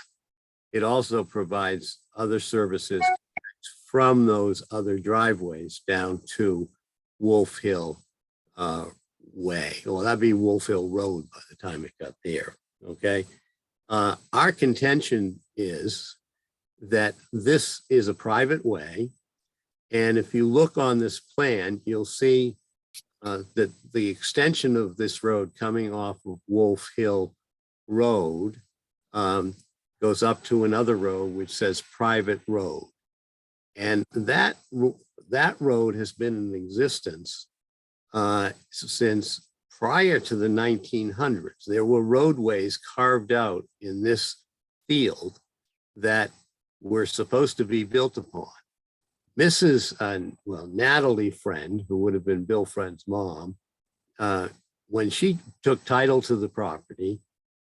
Speaker 9: It also provides other services from those other driveways down to Wolf Hill Way. Well, that'd be Wolf Hill Road by the time it got there, okay? Our contention is that this is a private way. And if you look on this plan, you'll see that the extension of this road coming off of Wolf Hill Road goes up to another road which says private road. And that road has been in existence since prior to the 1900s. There were roadways carved out in this field that were supposed to be built upon. Natalie Friend, who would have been Bill Friend's mom, when she took title to the property,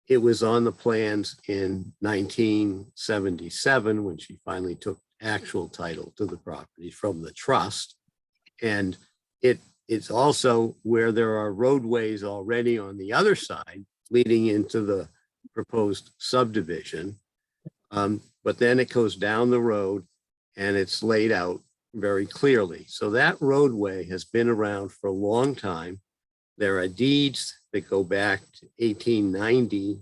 Speaker 9: it was on the plans in 1977 when she finally took actual title to the property from the trust. And it's also where there are roadways already on the other side leading into the proposed subdivision. But then it goes down the road and it's laid out very clearly. So that roadway has been around for a long time. There are deeds that go back to 1890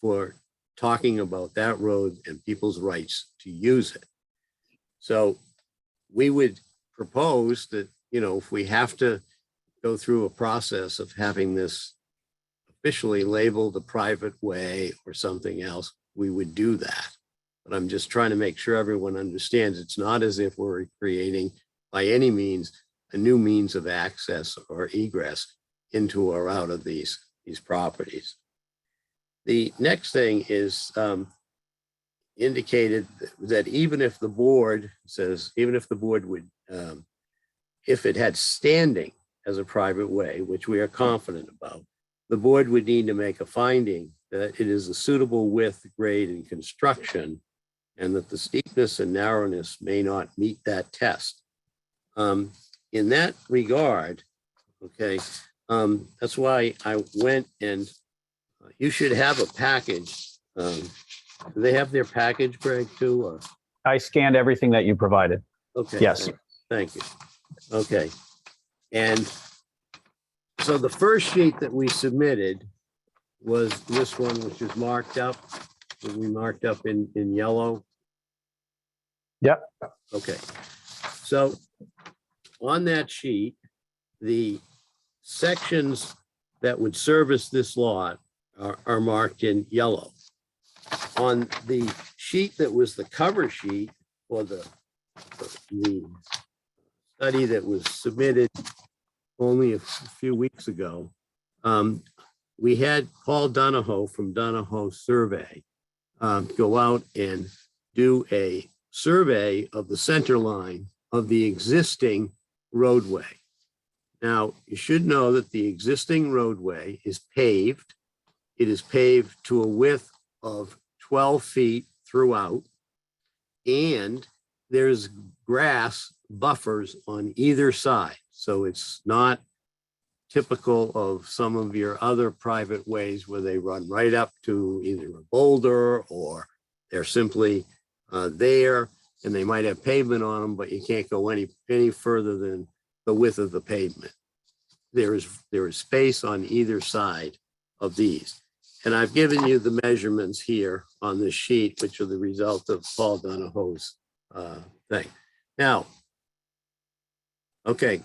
Speaker 9: for talking about that road and people's rights to use it. So we would propose that, if we have to go through a process of having this officially labeled a private way or something else, we would do that. But I'm just trying to make sure everyone understands it's not as if we're creating by any means a new means of access or egress into or out of these properties. The next thing is indicated that even if the board would, if it had standing as a private way, which we are confident about, the board would need to make a finding that it is a suitable width, grade, and construction, and that the steepness and narrowness may not meet that test. In that regard, okay, that's why I went and you should have a package. Do they have their package, Greg, too? Or?
Speaker 2: I scanned everything that you provided.
Speaker 9: Okay.
Speaker 2: Yes.
Speaker 9: Thank you. Okay. And so the first sheet that we submitted was this one, which is marked up. We marked up in yellow.
Speaker 2: Yep.
Speaker 9: Okay. So on that sheet, the sections that would service this lot are marked in yellow. On the sheet that was the cover sheet for the study that was submitted only a few weeks ago, we had Paul Donahoe from Donahoe Survey go out and do a survey of the center line of the existing roadway. Now, you should know that the existing roadway is paved. It is paved to a width of 12 feet throughout, and there's grass buffers on either side. So it's not typical of some of your other private ways where they run right up to either a boulder or they're simply there and they might have pavement on them, but you can't go any further than the width of the pavement. There is space on either side of these. And I've given you the measurements here on this sheet, which are the result of Paul Donahoe's thing. Now, okay,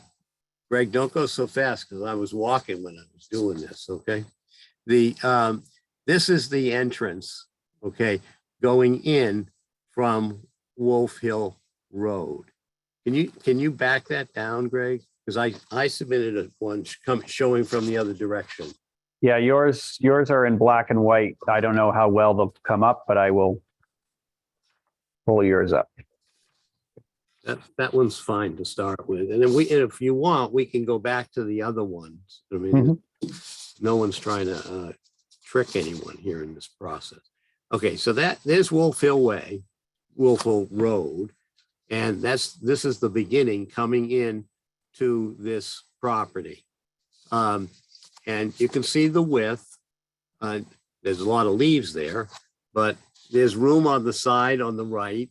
Speaker 9: Greg, don't go so fast because I was walking when I was doing this, okay? This is the entrance, okay, going in from Wolf Hill Road. Can you back that down, Greg? Because I submitted one showing from the other direction.
Speaker 2: Yeah, yours are in black and white. I don't know how well they'll come up, but I will pull yours up.
Speaker 9: That one's fine to start with. And then if you want, we can go back to the other ones. I mean, no one's trying to trick anyone here in this process. Okay, so there's Wolf Hill Way, Wolf Hill Road, and this is the beginning coming in to this property. And you can see the width. There's a lot of leaves there, but there's room on the side on the right,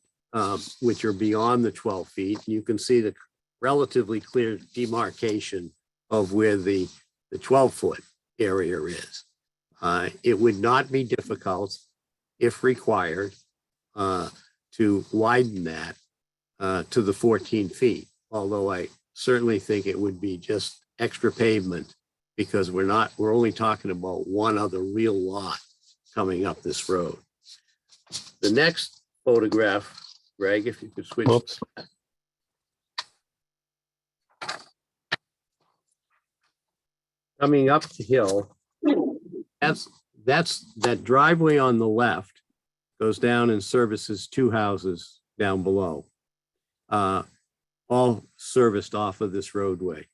Speaker 9: which are beyond the 12 feet. You can see the relatively clear demarcation of where the 12-foot area is. It would not be difficult, if required, to widen that to the 14 feet, although I certainly think it would be just extra pavement because we're only talking about one other real lot coming up this road. The next photograph, Greg, if you could switch.
Speaker 2: Whoops.
Speaker 9: Coming up the hill, that's that driveway on the left goes down and services two houses down below, all serviced off of this roadway.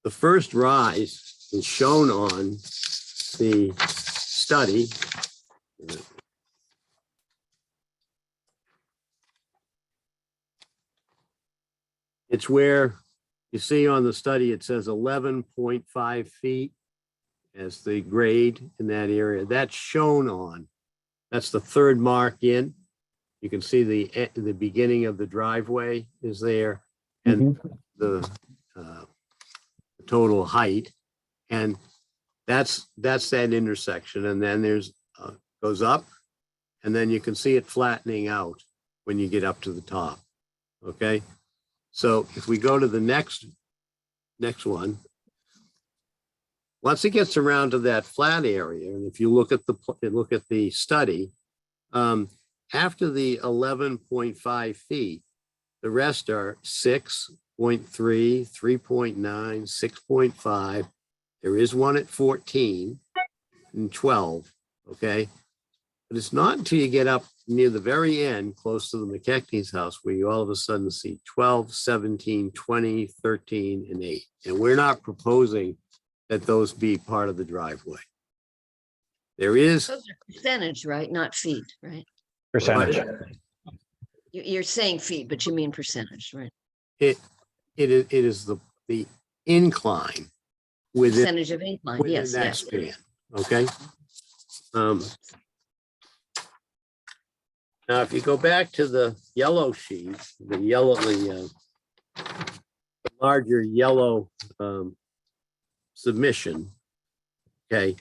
Speaker 9: The first rise is shown on the study. It's where you see on the study, it says 11.5 feet as the grade in that area. That's shown on, that's the third mark in. You can see the beginning of the driveway is there and the total height. And that's that intersection. And then there's, goes up and then you can see it flattening out when you get up to the top. Okay. So if we go to the next one, once it gets around to that flat area, and if you look at the study, after the 11.5 feet, the rest are 6.3, 3.9, 6.5. There is one at 14 and 12. Okay. But it's not until you get up near the very end, close to the McKechnie's house, where you all of a sudden see 12, 17, 20, 13, and 8. And we're not proposing that those be part of the driveway. There is.
Speaker 5: Those are percentage, right? Not feet, right?
Speaker 2: Percentage.
Speaker 5: You're saying feet, but you mean percentage, right?
Speaker 9: It is the incline within,
Speaker 5: Percentage of incline,
Speaker 9: within
Speaker 5: yes,
Speaker 9: that
Speaker 5: yes.
Speaker 9: span. Okay. Now, if you go back to the yellow sheet, the larger yellow submission, okay,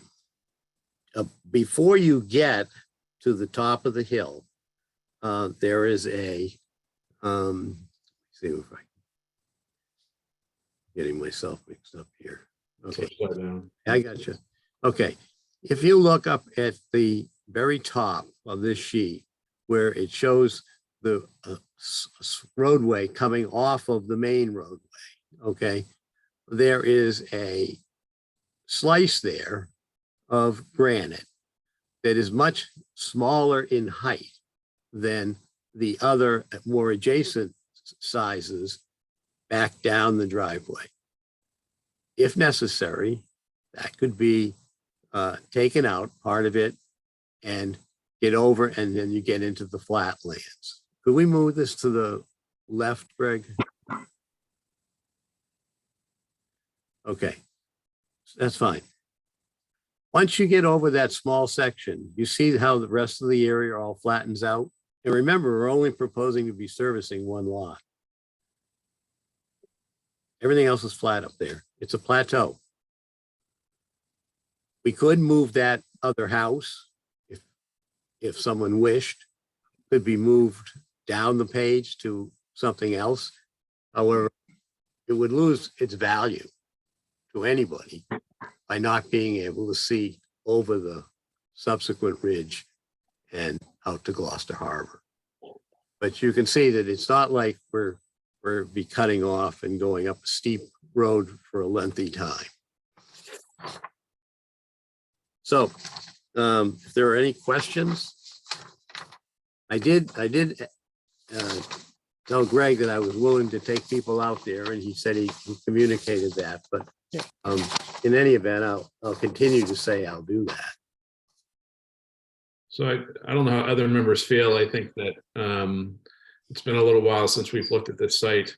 Speaker 9: before you get to the top of the hill, there is a, see if I getting myself mixed up here. Okay, I got you. Okay, if you look up at the very top of this sheet, where it shows the roadway coming off of the main roadway, okay? There is a slice there of granite that is much smaller in height than the other more adjacent sizes back down the driveway. If necessary, that could be taken out, part of it, and get over, and then you get into the flatlands. Could we move this to the left, Greg? Okay, that's fine. Once you get over that small section, you see how the rest of the area all flattens out. And remember, we're only proposing to be servicing one lot. Everything else is flat up there. It's a plateau. We could move that other house if someone wished, could be moved down the page to something else. However, it would lose its value to anybody by not being able to see over the subsequent ridge and out to Gloucester Harbor. But you can see that it's not like we're be cutting off and going up a steep road for a lengthy time. So if there are any questions, I did tell Greg that I was willing to take people out there, and he said he communicated that. But in any event, I'll continue to say I'll do that.
Speaker 7: So I don't know how other members feel. I think that it's been a little while since we've looked at this site.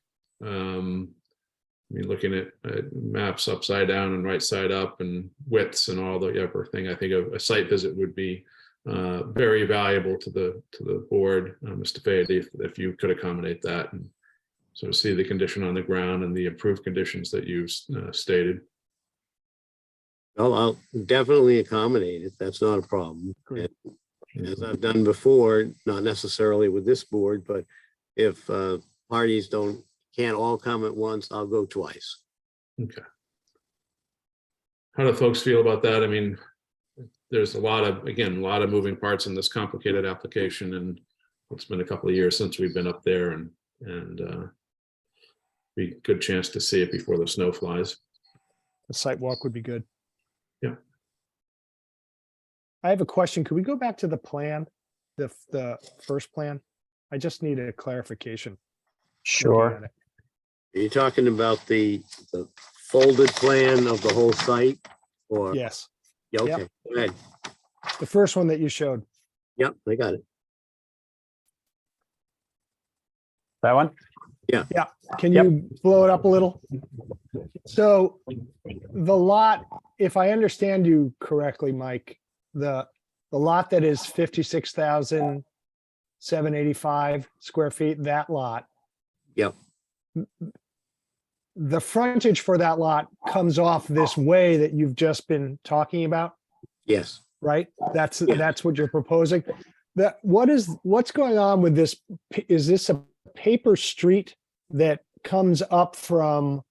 Speaker 7: I mean, looking at maps upside down and right side up and widths and all the everything, I think a site visit would be very valuable to the board, Mr. Fahey, if you could accommodate that and so see the condition on the ground and the improved conditions that you've stated.
Speaker 9: Well, I'll definitely accommodate it. That's not a problem.
Speaker 3: Great.
Speaker 9: And as I've done before, not necessarily with this board, but if parties can't all come at once, I'll go twice.
Speaker 7: Okay. How do folks feel about that? I mean, there's a lot of moving parts in this complicated application, and it's been a couple of years since we've been up there, and be a good chance to see it before the snow flies.
Speaker 3: The site walk would be good.
Speaker 7: Yeah.
Speaker 3: I have a question. Could we go back to the plan, the first plan? I just need a clarification. looking at it.
Speaker 9: Are you talking about the folded plan of the whole site? Or,
Speaker 3: Yes,
Speaker 9: yeah, okay,
Speaker 3: Yep.
Speaker 9: go ahead.
Speaker 3: the first one that you showed.
Speaker 9: Yep, I got it.
Speaker 2: That one?
Speaker 3: Can
Speaker 2: Yep.
Speaker 3: you blow it up a little? So the lot, if I understand you correctly, Mike, the lot that is 56,785 square feet, that lot.
Speaker 9: Yep.
Speaker 3: The frontage for that lot comes off this way that you've just been talking about,
Speaker 9: Yes.
Speaker 3: right? That's what you're proposing. What's going on with this? Is this a paper street that comes up from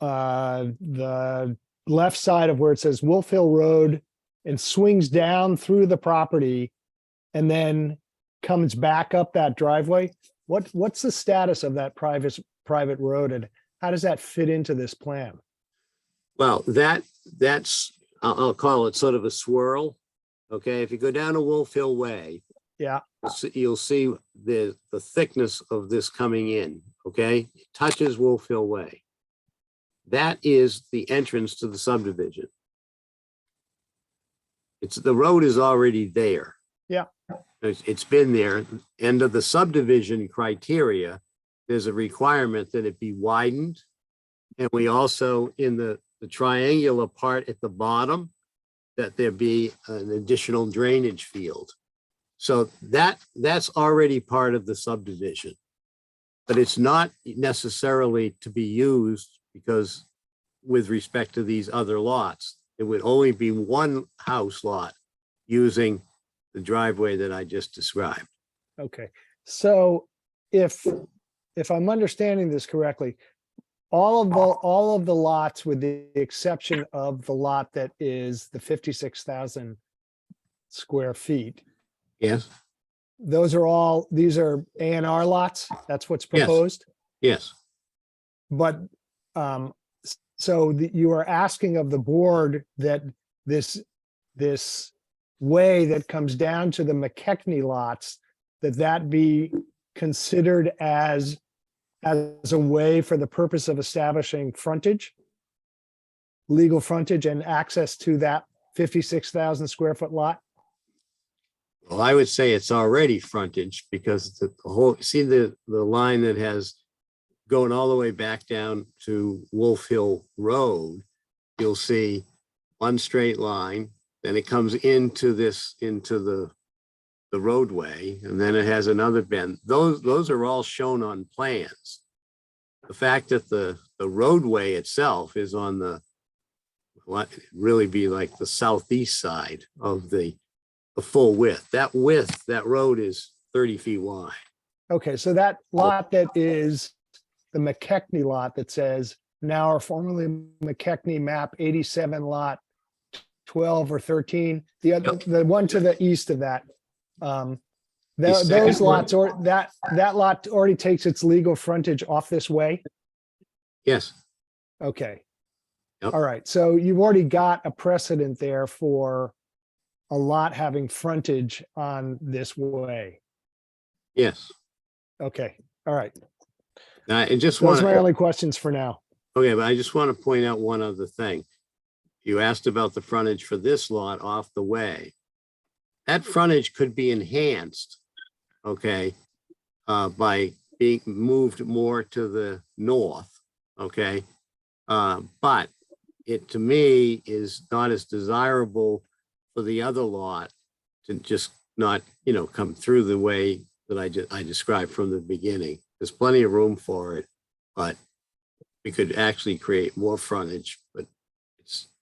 Speaker 3: the left side of where it says Wolf Hill Road and swings down through the property and then comes back up that driveway? What's the status of that private road, and how does that fit into this plan?
Speaker 9: Well, that's, I'll call it sort of a swirl. Okay, if you go down to Wolf Hill Way,
Speaker 3: Yeah,
Speaker 9: you'll see the thickness of this coming in, okay? It touches Wolf Hill Way. That is the entrance to the subdivision. The road is already there.
Speaker 3: Yeah.
Speaker 9: It's been there. Under the subdivision criteria, there's a requirement that it be widened. And we also, in the triangular part at the bottom, that there be an additional drainage field. So that's already part of the subdivision. But it's not necessarily to be used because with respect to these other lots, it would only be one house lot using the driveway that I just described.
Speaker 3: okay. So if I'm understanding this correctly, all of the lots, with the exception of the lot that is the 56,000 square feet,
Speaker 9: Yes,
Speaker 3: these are A&R lots? That's what's
Speaker 9: Yes.
Speaker 3: proposed?
Speaker 9: yes,
Speaker 3: But, you are asking of the board that this way that comes down to the McKechnie lots, that be considered as a way for the purpose of establishing frontage, legal frontage and access to that 56,000 square foot lot?
Speaker 9: well, I would say it's already frontage because the whole, see the line that has going all the way back down to Wolf Hill Road, you'll see one straight line, then it comes into the roadway, and then it has another bend. Those are all shown on plans. The fact that the roadway itself is on what really be like the southeast side of the full width. That road is 30 feet wide.
Speaker 3: Okay, so that lot that is the McKechnie lot that says now or formerly McKechnie map 87 lot 12 or 13, the one to the east of that. Those lots, or that lot already takes its legal frontage off this way?
Speaker 9: Yes,
Speaker 3: Okay.
Speaker 9: Yep.
Speaker 3: All right, so you've already got a precedent there for a lot having frontage on this way.
Speaker 9: yes.
Speaker 3: Okay, all right.
Speaker 9: I just
Speaker 3: Those
Speaker 9: want
Speaker 3: are my
Speaker 9: to,
Speaker 3: only questions for now.
Speaker 9: okay, but I just want to point out one other thing. You asked about the frontage for this lot off the way. That frontage could be enhanced, okay, by being moved more to the north okay? But it, to me, is not as desirable for the other lot to just not, come through the way that I described from the beginning. There's plenty of room for it, but we could actually create more frontage, but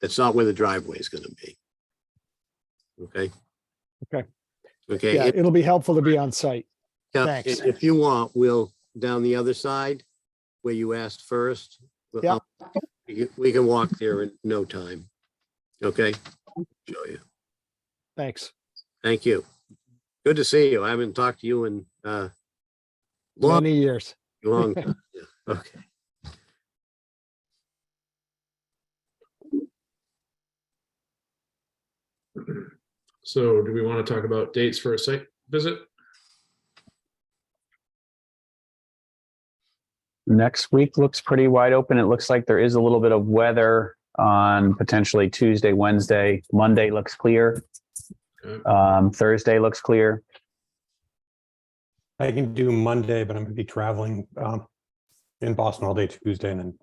Speaker 9: that's not where the driveway is gonna be. Okay?
Speaker 3: Okay.
Speaker 9: Okay.
Speaker 3: Yeah, it'll be helpful to be on site.
Speaker 9: Yeah,
Speaker 3: Thanks.
Speaker 9: If you want, we'll down the other side where you asked first.
Speaker 3: Yeah.
Speaker 9: We can walk there in no time. Okay? Show you.
Speaker 3: Thanks.
Speaker 9: Thank you. Good to see you. I haven't talked to you in long,
Speaker 3: Many years.
Speaker 9: long time. Yeah. Okay.
Speaker 7: So do we want to talk about dates for a site visit?
Speaker 2: Next week looks pretty wide open. It looks like there is a little bit of weather on potentially Tuesday, Wednesday. Monday looks clear.
Speaker 7: Okay.
Speaker 2: Thursday looks clear.
Speaker 6: I can do Monday, but I'm gonna be traveling in Boston all day Tuesday and then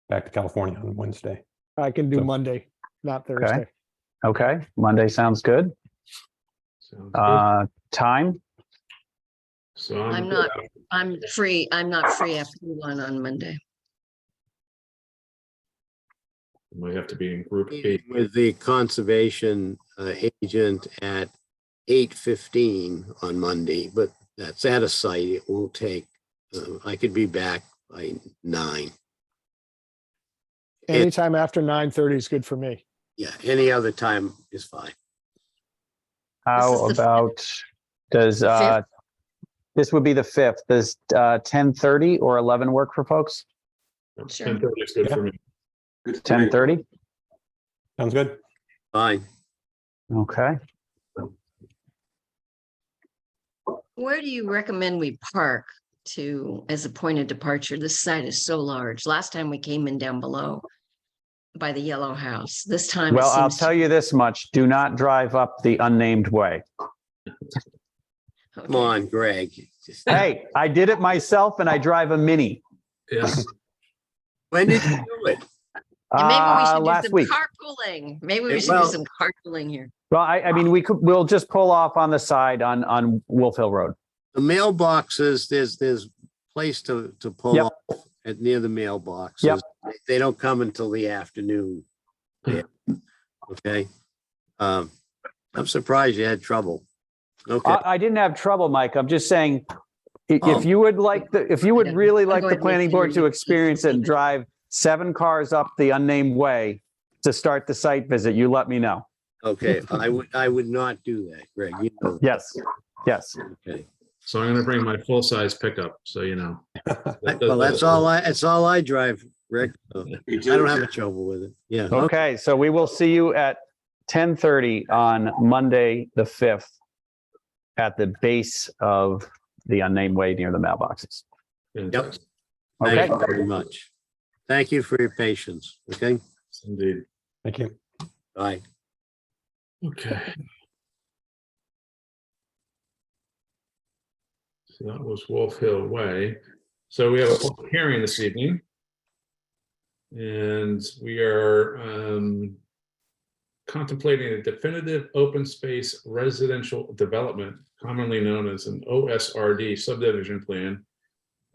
Speaker 6: back to California on Wednesday.
Speaker 3: I can do
Speaker 6: So-
Speaker 3: Monday, not Thursday.
Speaker 2: Okay, Monday sounds good.
Speaker 7: Sounds good.
Speaker 2: Time?
Speaker 7: So
Speaker 5: I'm not free after 1 on Monday.
Speaker 7: Might have to be in group
Speaker 9: Meeting
Speaker 7: 8.
Speaker 9: with the conservation agent at 8:15 on Monday, but that's at a site. It won't take, I could be back by 9.
Speaker 3: Anytime after 9:30 is good for me.
Speaker 9: Yeah, any other time is fine.
Speaker 2: How
Speaker 5: This is the
Speaker 2: about, does,
Speaker 5: Fifth.
Speaker 2: this would be the 5th. Does 10:30 or 11 work for folks?
Speaker 5: Sure.
Speaker 7: 10:30 is good for me.
Speaker 2: 10:30?
Speaker 6: Sounds good.
Speaker 9: Fine.
Speaker 2: Okay.
Speaker 5: Where do you recommend we park as a point of departure? This site is so large. Last time we came in down below by the yellow house. This time.
Speaker 2: Well, I'll tell you this much. Do not drive up the unnamed way.
Speaker 9: Come on, Greg. Just-
Speaker 2: Hey, I did it myself and I drive a Mini.
Speaker 7: Yes.
Speaker 9: When did you do it?
Speaker 5: And maybe we should do
Speaker 2: Last
Speaker 5: some
Speaker 2: week.
Speaker 5: carpooling. Maybe we
Speaker 9: Yeah,
Speaker 5: should
Speaker 9: well-
Speaker 5: do some carpooling here.
Speaker 2: Well, I mean, we'll just pull off on the side on Wolf Hill Road.
Speaker 9: The mailboxes, there's place to pull
Speaker 2: Yep.
Speaker 9: off at near the mailboxes.
Speaker 2: Yep.
Speaker 9: They don't come until the afternoon. Yeah. Okay. I'm surprised you had trouble. Okay.
Speaker 2: I didn't have trouble, Mike. I'm just saying, if you would really like the planning board to experience it and drive 7 cars up the unnamed way to start the site visit, you let me know.
Speaker 9: Okay, I would not do that, Greg. You know.
Speaker 2: Yes, yes.
Speaker 9: Okay.
Speaker 7: So I'm gonna bring my full-size pickup, so you know.
Speaker 9: Well, that's all I drive, Rick. So I don't have a trouble with it. Yeah.
Speaker 2: Okay, so we will see you at 10:30 on Monday, the 5th at the base of the unnamed way near the mailboxes.
Speaker 7: Yep.
Speaker 2: Okay,
Speaker 9: Thank you very much. Thank you for your patience. Okay.
Speaker 7: Indeed.
Speaker 6: Thank you.
Speaker 9: Bye.
Speaker 7: Okay. So that was Wolf Hill Way. So we have a public hearing this evening. And we are contemplating a definitive open space residential development, commonly known as an OSRD subdivision plan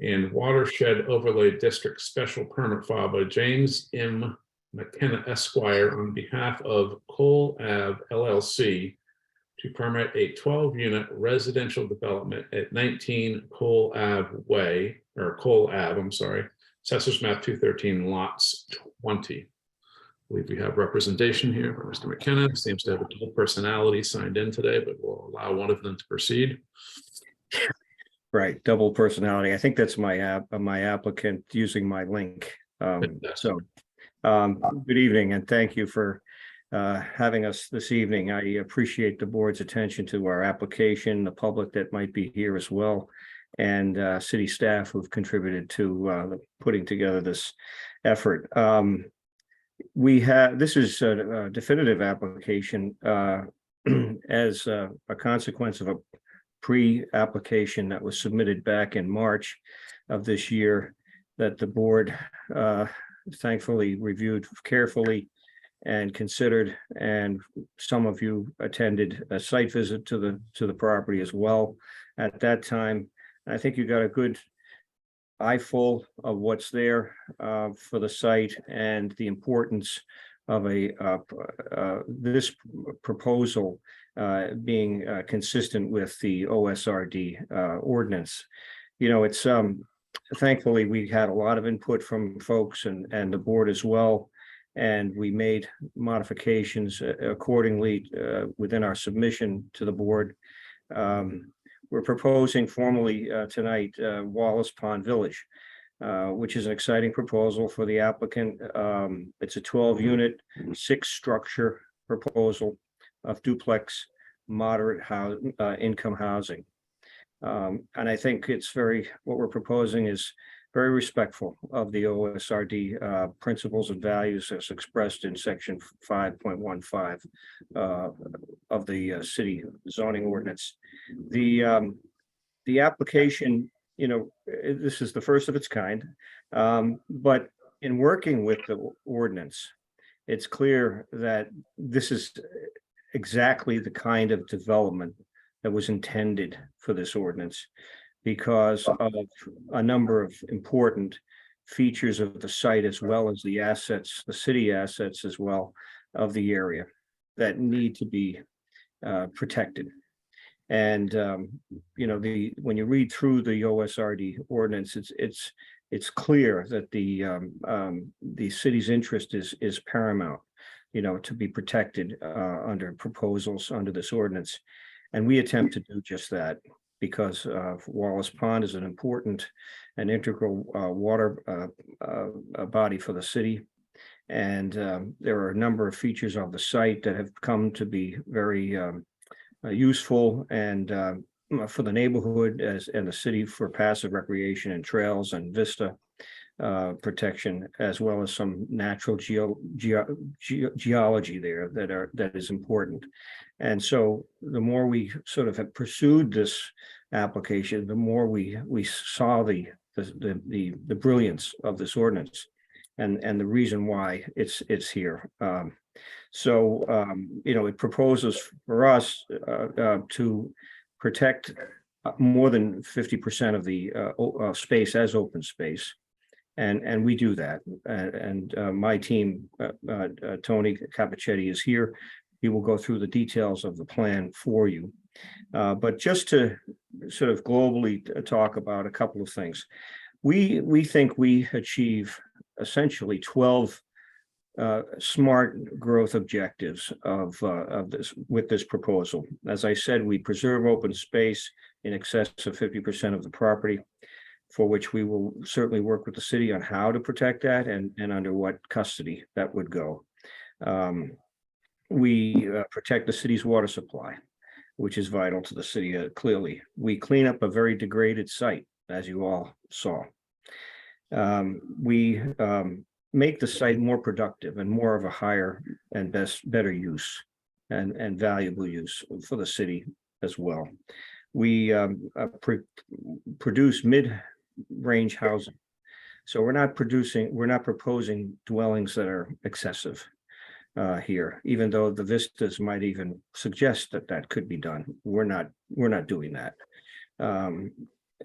Speaker 7: and watershed overlay district special permit filed by James M. McKenna Esquire on behalf of Cole Ave LLC to permit a 12-unit residential development at 19 Cole Ave Way, or Cole Ave, I'm sorry, Assessors Map 213, lots 20. I believe we have representation here for Mr. McKenna. Seems to have a dual personality signed in today, but we'll allow one of them to proceed.
Speaker 10: Right, double personality. I think that's my applicant using my link. So, good evening and thank you for having us this evening. I appreciate the board's attention to our application, the public that might be here as well, and city staff who've contributed to putting together this effort. This is a definitive application as a consequence of a pre-application that was submitted back in March of this year that the board thankfully reviewed carefully and considered, and some of you attended a site visit to the property as well at that time. I think you got a good eyeful of what's there for the site and the importance of this proposal being consistent with the OSRD ordinance. You know, it's thankfully we had a lot of input from folks and the board as well, and we made modifications accordingly within our submission to the board. We're proposing formally tonight Wallace Pond Village, which is an exciting proposal for the applicant. It's a 12-unit, 6-structure proposal of duplex moderate income housing. And I think what we're proposing is very respectful of the OSRD principles and values as expressed in section 5.15 of the city zoning ordinance. The application, you know, this is the first of its kind, but in working with the ordinance, it's clear that this is exactly the kind of development that was intended for this ordinance, because of a number of important features of the site, as well as the assets, the city assets as well of the area that need to be protected. And you know, when you read through the OSRD ordinance, it's clear that the city's interest is paramount, you know, to be protected under proposals under this ordinance. And we attempt to do just that, because Wallace Pond is an important and integral water body for the city. And there are a number of features of the site that have come to be very useful and for the neighborhood and the city for passive recreation and trails and vista protection, as well as some natural geology there that is important. And so the more we sort of have pursued this application, the more we saw the brilliance of this ordinance and the reason why it's here. So you know, it proposes for us to protect more than 50% of the space as open space. And we do that. And my team, Tony Capichetti, is here. He will go through the details of the plan for you. But just to sort of globally talk about a couple of things, we think we achieve essentially 12 smart growth objectives of this proposal. As I said, we preserve open space in excess of 50% of the property, for which we will certainly work with the city on how to protect that and under what custody that would go. We protect the city's water supply, which is vital to the city, clearly. We clean up a very degraded site, as you all saw. We make the site more productive and more of a higher and better use and valuable use for the city as well. We produce mid-range housing. So we're not proposing dwellings that are excessive here, even though the vistas might even suggest that could be done. We're not doing that.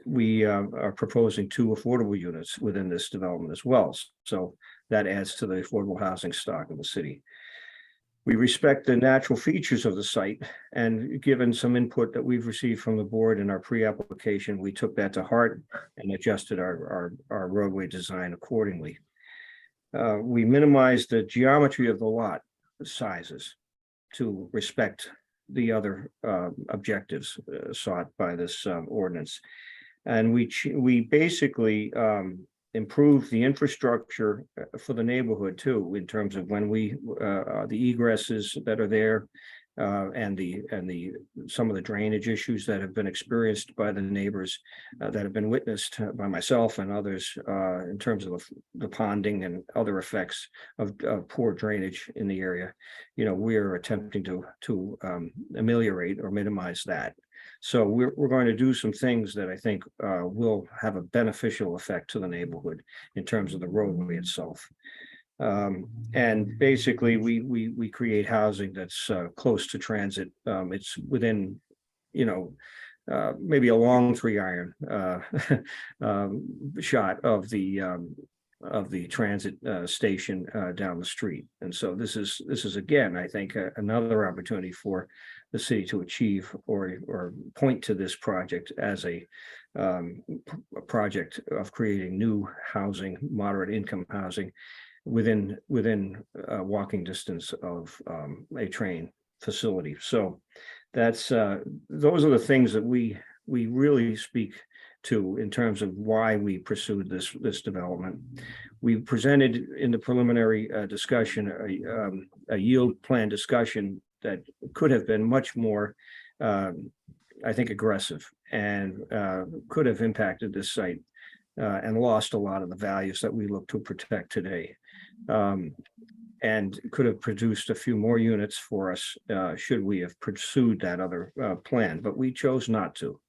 Speaker 10: We are proposing 2 affordable units within this development as well. So that adds to the affordable housing stock of the city. We respect the natural features of the site, and given some input that we've received from the board in our pre-application, we took that to heart and adjusted our roadway design accordingly. We minimized the geometry of the lot sizes to respect the other objectives sought by this ordinance. And we basically improve the infrastructure for the neighborhood too, in terms of when the egresses that are there and some of the drainage issues that have been experienced by the neighbors that have been witnessed by myself and others in terms of the ponding and other effects of poor drainage in the area. You know, we are attempting to ameliorate or minimize that. So we're going to do some things that I think will have a beneficial effect to the neighborhood in terms of the roadway itself. And basically, we create housing that's close to transit. It's within, you know, maybe a long 3-iron shot of the transit station down the street. And so this is again, I think, another opportunity for the city to achieve or point to this project as a project of creating new housing, moderate income housing within walking distance of a train facility. So that's those are the things that we really speak to in terms of why we pursued this development. We presented in the preliminary discussion a yield plan discussion that could have been much more, I think, aggressive and could have impacted this site and lost a lot of the values that we look to protect today. And could have produced a few more units for us should we have pursued that other plan, but we chose not to.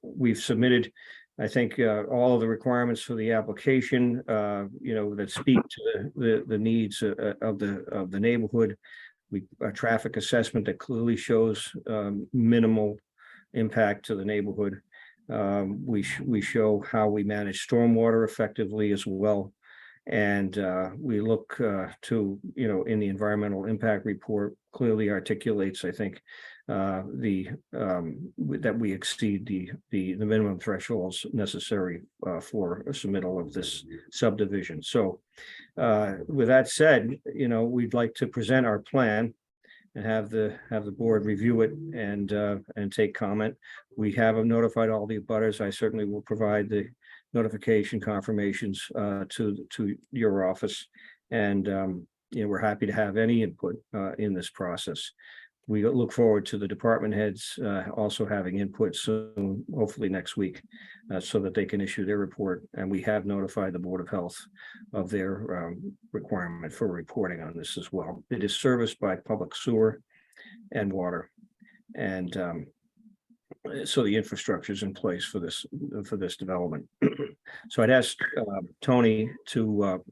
Speaker 10: We've submitted, I think, all of the requirements for the application, you know, that speak to the needs of the neighborhood. A traffic assessment that clearly shows minimal impact to the neighborhood. We show how we manage stormwater effectively as well. And we look to, you know, in the environmental impact report clearly articulates, I think, that we exceed the minimum thresholds necessary for a submittal of this subdivision. So with that said, you know, we'd like to present our plan and have the board review it and take comment. We have notified all the abutters. I certainly will provide the notification confirmations to your office, and you know, we're happy to have any input in this process. We look forward to the department heads also having input soon, hopefully next week, so that they can issue their report. And we have notified the Board of Health of their requirement for reporting on this as well. It is serviced by public sewer and water, and so the infrastructure is in place for this development. So I'd ask Tony to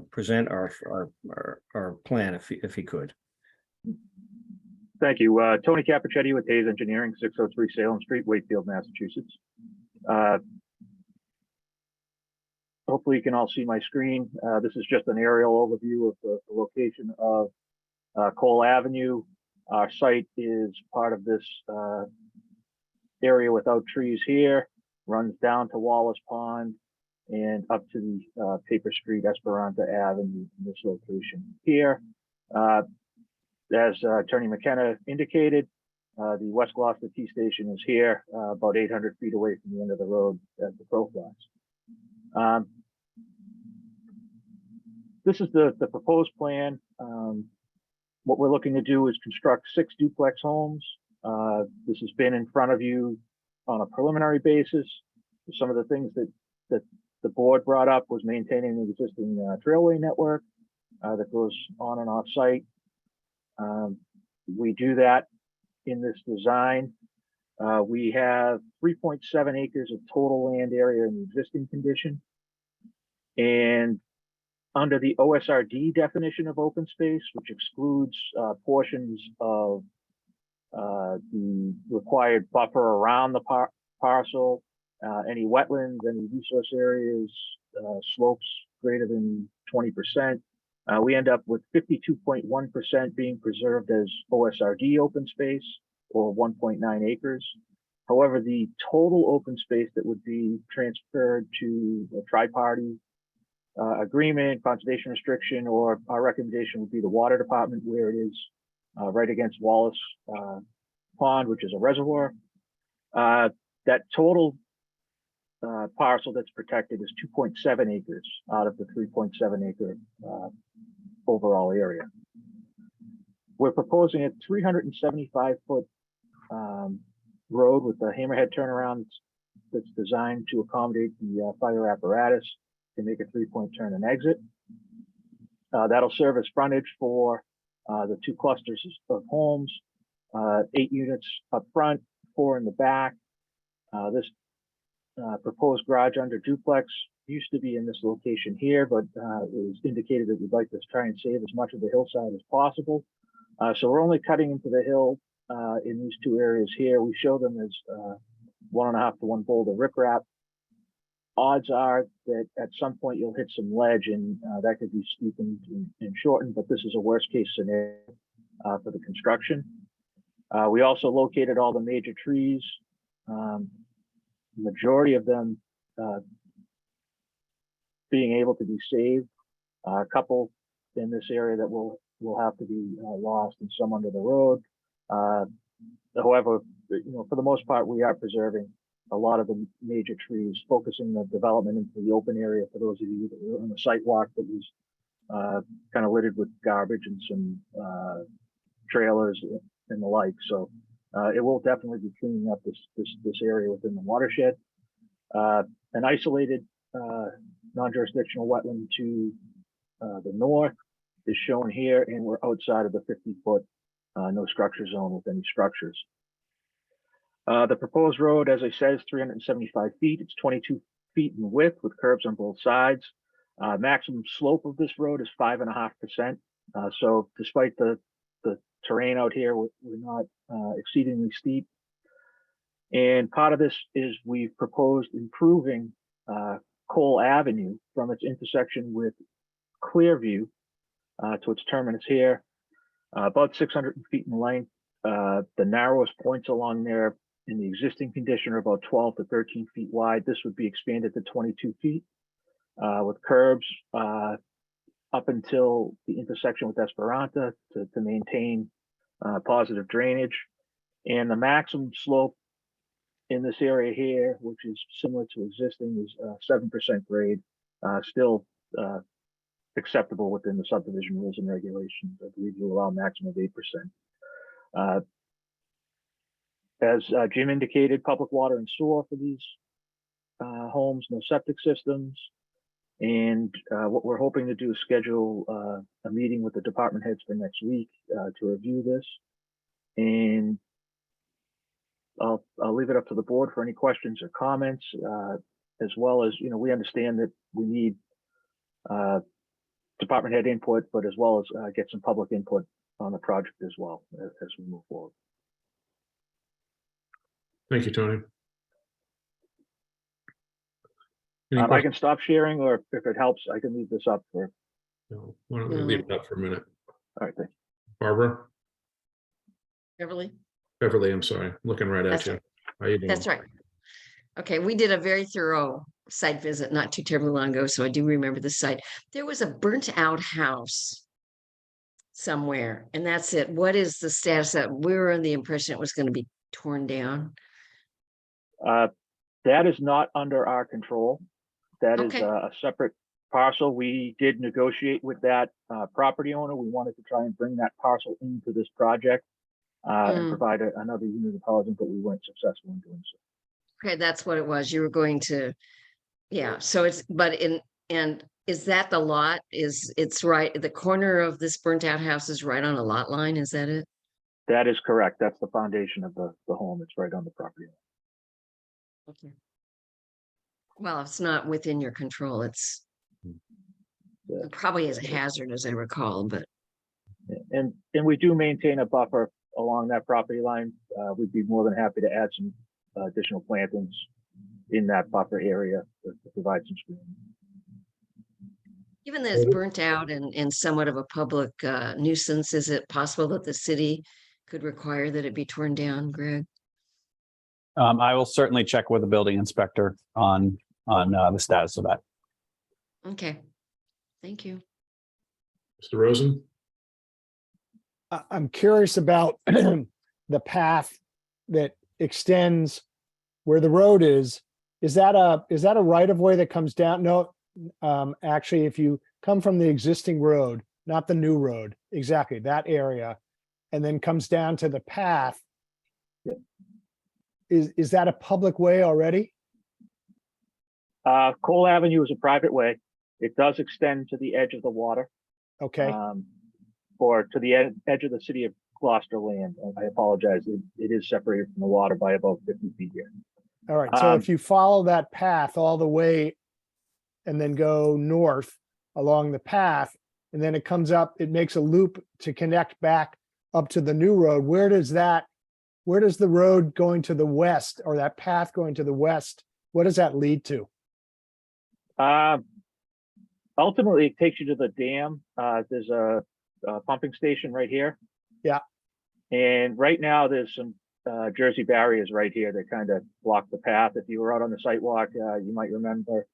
Speaker 10: present our plan if he could.
Speaker 11: Thank you. Tony Capichetti with Hayes Engineering, 603 Salem Street, Wakefield, Massachusetts. Hopefully you can all see my screen. This is just an aerial overview of the location of Cole Avenue. Our site is part of this area without trees here, runs down to Wallace Pond and up to the Paper Street, Esperanza Avenue in this location here. As Attorney McKenna indicated, the West Gloucester T Station is here, about 800 feet away from the end of the road as the crow flies. This is the proposed plan. What we're looking to do is construct 6 duplex homes. This has been in front of you on a preliminary basis. Some of the things that the board brought up was maintaining the existing trailway network that goes on and off site. We do that in this design. We have 3.7 acres of total land area in the existing condition. And under the OSRD definition of open space, which excludes portions of the required buffer around the parcel, any wetlands, any resource areas, slopes greater than 20%. We end up with 52.1% being preserved as OSRD open space, or 1.9 acres. However, the total open space that would be transferred to a tri-party agreement, conservation restriction, or our recommendation would be the water department, where it is right against Wallace Pond, which is a reservoir. That total parcel that's protected is 2.7 acres out of the 3.7 acre overall area. We're proposing a 375-foot road with a hammerhead turnaround that's designed to accommodate the fire apparatus to make a 3-point turn and exit. That'll serve as frontage for the 2 clusters of homes. 8 units up front, 4 in the back. This proposed garage under duplex used to be in this location here, but it was indicated that we'd like to try and save as much of the hillside as possible. So we're only cutting into the hill in these 2 areas here. We show them as 1.5 to 1 boulder riprap. Odds are that at some point you'll hit some ledge and that could be steepened and shortened, but this is a worst case scenario for the construction. We also located all the major trees, majority of them being able to be saved. A couple in this area that will have to be lost and some under the road. However, for the most part, we are preserving a lot of the major trees, focusing the development into the open area for those of you that were on the sidewalk that was kind of littered with garbage and some trailers and the like. So it will definitely be cleaning up this area within the watershed. An isolated non-jurisdictional wetland to the north is shown here, and we're outside of the 50-foot no structure zone with any structures. The proposed road, as I said, is 375 feet. It's 22 feet in width with curbs on both sides. Maximum slope of this road is 5.5%. So despite the terrain out here, we're not exceedingly steep. And part of this is we've proposed improving Cole Avenue from its intersection with Clearview to its terminus here, about 600 feet in length. The narrowest points along there in the existing condition are about 12 to 13 feet wide. This would be expanded to 22 feet with curbs up until the intersection with Esperanza to maintain positive drainage. And the maximum slope in this area here, which is similar to existing, is 7% grade, still acceptable within the subdivision rules and regulations. I believe you allow a maximum of 8%. As Jim indicated, public water and sewer for these homes, no septic systems. And what we're hoping to do is schedule a meeting with the department heads for next week to review this. And I'll leave it up to the board for any questions or comments, as well as, we understand that we need department head input, but as well as get some public input on the project as well as we move forward.
Speaker 7: Thank you, Tony.
Speaker 11: I can stop sharing, or if it helps, I can leave this up for.
Speaker 7: No, why don't we leave it up for a minute?
Speaker 11: All right, thanks.
Speaker 7: Barbara?
Speaker 5: Beverly,
Speaker 7: I'm sorry, looking right at
Speaker 5: That's
Speaker 7: you.
Speaker 5: right.
Speaker 7: How you doing?
Speaker 5: That's right. Okay, we did a very thorough site visit not too terribly long ago, so I do remember the site. There was a burnt out house somewhere, and that's it. What is the status of that? We were under the impression it was going to be torn down.
Speaker 11: That is not under our control. That is
Speaker 5: Okay.
Speaker 11: a separate parcel. We did negotiate with that property owner. We wanted to try and bring that parcel into this project and provide another unit of housing, but we weren't successful in doing so.
Speaker 5: Okay, that's what it was. You were going to, yeah. So it's, and is that the lot? It's right, the corner of this burnt out house is right on a lot line? Is that it?
Speaker 11: That is correct. That's the foundation of the home. It's right on the property.
Speaker 5: Okay. Well, it's not within your control. It probably is a hazard, as I recall, but.
Speaker 11: And we do maintain a buffer along that property line. We'd be more than happy to add some additional plantings in that buffer area to provide some screening.
Speaker 5: Given that it's burnt out and somewhat of a public nuisance, is it possible that the city could require that it be torn down, Greg?
Speaker 2: I will certainly check with the building inspector on the status of that.
Speaker 5: Okay, thank you.
Speaker 7: Mr. Rosen?
Speaker 3: I'm curious about the path that extends where the road is. Is that a right of way that comes down? No, actually, if you come from the existing road, not the new road, exactly that area, and then comes down to the path. Is that a public way already?
Speaker 11: Cole Avenue is a private way. It does extend to the edge of the water.
Speaker 3: Okay,
Speaker 11: Or to the edge of the city of Gloucester land. I apologize. It is separated from the water by about 50 feet here.
Speaker 3: All right, so if you follow that path all the way and then go north along the path, and then it comes up, it makes a loop to connect back up to the new road. Where does the road going to the west, or that path going to the west, what does that lead to?
Speaker 11: Ultimately, it takes you to the dam. There's a pumping station right here.
Speaker 3: Yeah.
Speaker 11: And right now there's some Jersey barriers right here that kind of block the path. If you were out on the sidewalk, you might remember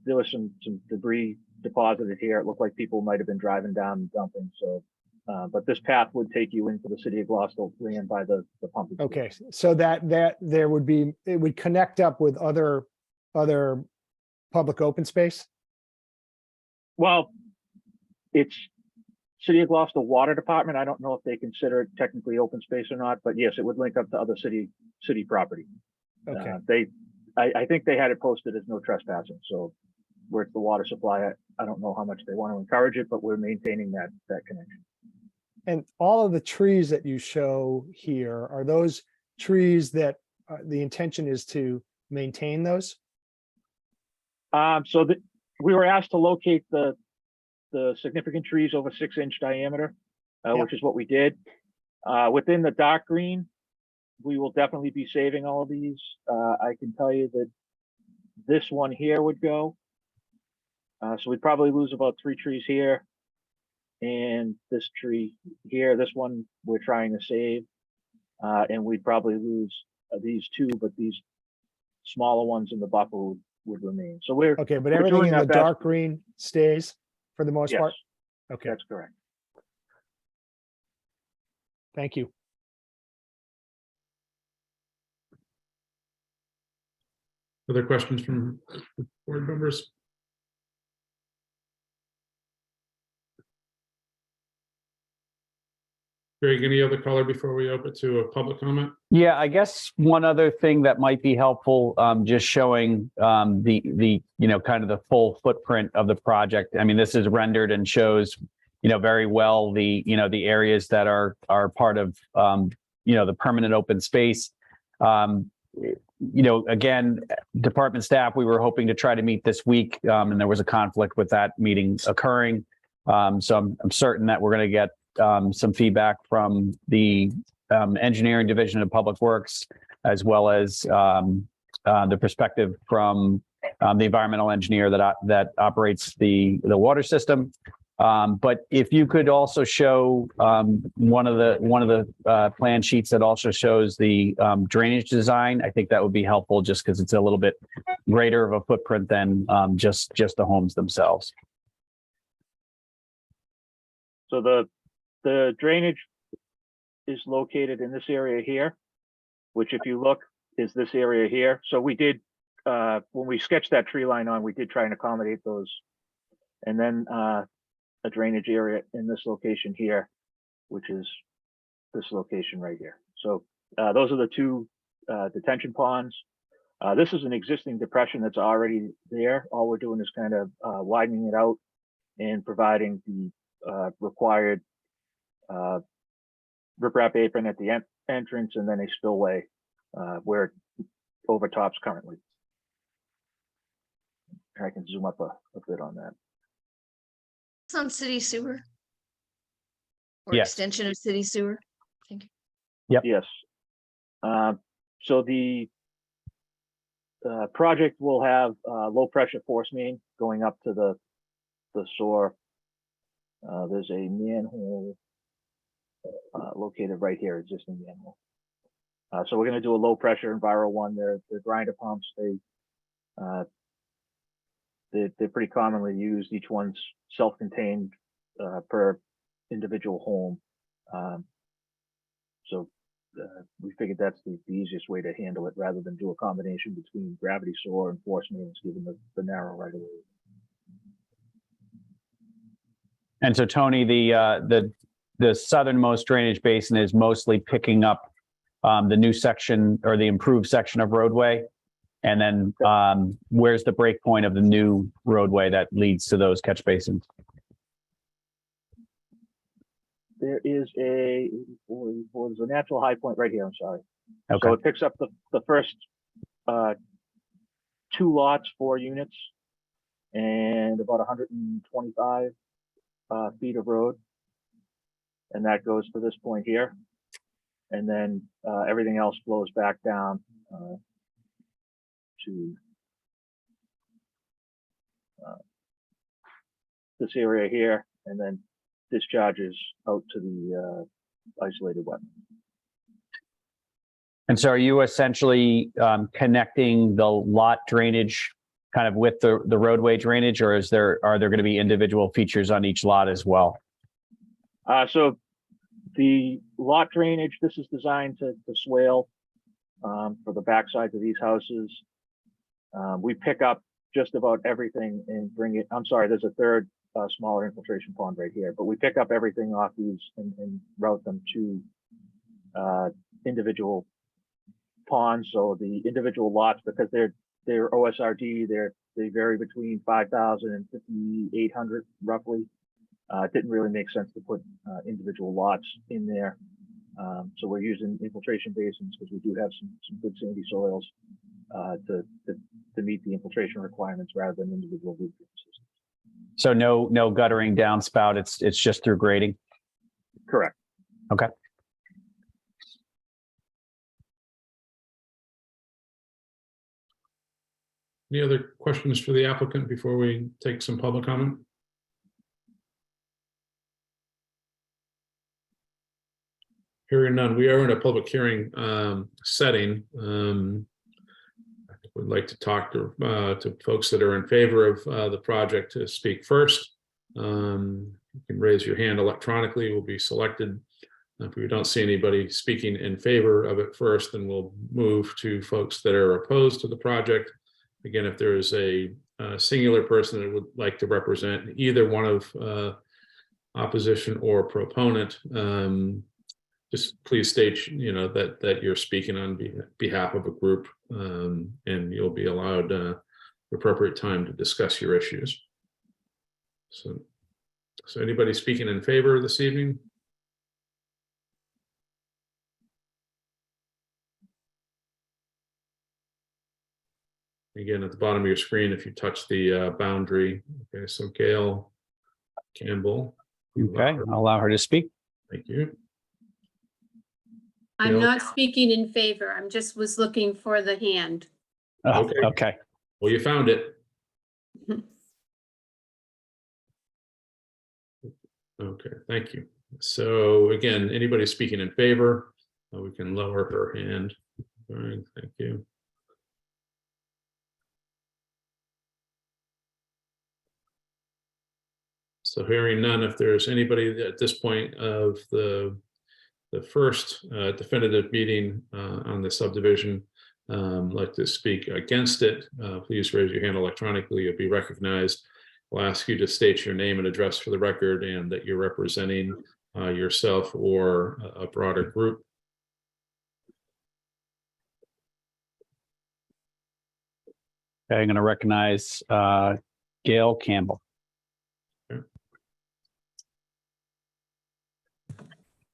Speaker 11: there was some debris deposited here. It looked like people might have been driving down and dumping. So, but this path would take you into the city of Gloucester land by the pumping.
Speaker 3: Okay, so that there would be, it would connect up with other public open space?
Speaker 11: Well, it's City of Gloucester Water Department. I don't know if they consider it technically open space or not, but yes, it would link up to other city property.
Speaker 3: Okay,
Speaker 11: I think they had it posted as no trespassing. So where it's the water supply, I don't know how much they want to encourage it, but we're maintaining that connection.
Speaker 3: and all of the trees that you show here, are those trees that the intention is to maintain those?
Speaker 11: So we were asked to locate the significant trees over 6-inch diameter, which is what we did. Within the dark green, we will definitely be saving all of these. I can tell you that this one here would go. So we'd probably lose about 3 trees here. And this tree here, this one we're trying to save. And we'd probably lose these 2, but these smaller ones in the buffer would remain. So we're
Speaker 3: Okay, but
Speaker 11: we're
Speaker 3: everything
Speaker 11: doing
Speaker 3: in
Speaker 11: our
Speaker 3: the
Speaker 11: best.
Speaker 3: dark green stays for the most
Speaker 11: Yes,
Speaker 3: part? Okay,
Speaker 11: that's correct.
Speaker 3: thank you.
Speaker 7: Other questions from board members? Greg, any other color before we open to a public comment?
Speaker 2: Yeah, I guess one other thing that might be helpful, just showing the kind of the full footprint of the project. I mean, this is rendered and shows, very well the areas that are part of the permanent open space. Again, department staff, we were hoping to try to meet this week, and there was a conflict with that meeting occurring. So I'm certain that we're going to get some feedback from the engineering division of Public Works, as well as the perspective from the environmental engineer that operates the water system. But if you could also show one of the plan sheets that also shows the drainage design, I think that would be helpful, just because it's a little bit greater of a footprint than just the homes themselves.
Speaker 11: So the drainage is located in this area here, which if you look is this area here. So we did, when we sketched that tree line on, we did try and accommodate those. And then a drainage area in this location here, which is this location right here. So those are the 2 detention ponds. This is an existing depression that's already there. All we're doing is kind of widening it out and providing the required riprap apron at the entrance, and then a spillway where it overtops currently. I can zoom up a bit on that.
Speaker 5: It's on city sewer. Or
Speaker 2: Yes.
Speaker 5: extension of city sewer.
Speaker 11: Yes. So the project will have low pressure force main going up to the sewer. There's a manhole located right here, existing manhole. So we're going to do a low pressure Enviro-1. They're grinder pumps. They're pretty commonly used. Each one's self-contained per individual home. So we figured that's the easiest way to handle it, rather than do a combination between gravity sewer and force mains, given the narrow right of way.
Speaker 2: And so, Tony, the southernmost drainage basin is mostly picking up the new section, or the improved section of roadway. And then where's the break point of the new roadway that leads to those catch basins?
Speaker 11: there is there's a natural high point right here, I'm sorry.
Speaker 2: Okay.
Speaker 11: So it picks up the first 2 lots, 4 units, and about 125 feet of road. And that goes to this point here. And then everything else flows back down to this area here, and then discharges out to the isolated wetland.
Speaker 2: And so are you essentially connecting the lot drainage kind of with the roadway drainage, or are there going to be individual features on each lot as well?
Speaker 11: So the lot drainage, this is designed to swale for the backsides of these houses. We pick up just about everything and bring it, I'm sorry, there's a third smaller infiltration pond right here, but we pick up everything off these and route them to individual ponds. So the individual lots, because they're OSRD, they vary between 5,000 and 5,800 roughly. It didn't really make sense to put individual lots in there. So we're using infiltration basins because we do have some good sandy soils to meet the infiltration requirements rather than individual root systems.
Speaker 2: So no guttering downspout. It's just through grading.
Speaker 11: Correct.
Speaker 2: Okay.
Speaker 7: Any other questions for the applicant before we take some public comment? Hearing none, we are in a public hearing setting. I think we'd like to talk to folks that are in favor of the project to speak first. You can raise your hand electronically, will be selected. If we don't see anybody speaking in favor of it first, then we'll move to folks that are opposed to the project. Again, if there is a singular person that would like to represent either one of opposition or proponent, just please state, that you're speaking on behalf of a group, and you'll be allowed appropriate time to discuss your issues. So anybody speaking in favor this evening? Again, at the bottom of your screen, if you touch the boundary. Okay, so Gail Campbell.
Speaker 2: Okay, I'll allow her to speak.
Speaker 7: Thank you.
Speaker 12: I'm
Speaker 7: Gail?
Speaker 12: not speaking in favor. I'm just was looking for the hand.
Speaker 2: Oh,
Speaker 7: Okay.
Speaker 2: okay.
Speaker 7: Well, you found it. Okay, thank you. So again, anybody speaking in favor, we can lower her hand. All right, thank you. So hearing none, if there's anybody at this point of the first definitive meeting on the subdivision like to speak against it, please raise your hand electronically. You'll be recognized. We'll ask you to state your name and address for the record and that you're representing yourself or a broader group.
Speaker 2: Okay, I'm going to recognize Gail Campbell.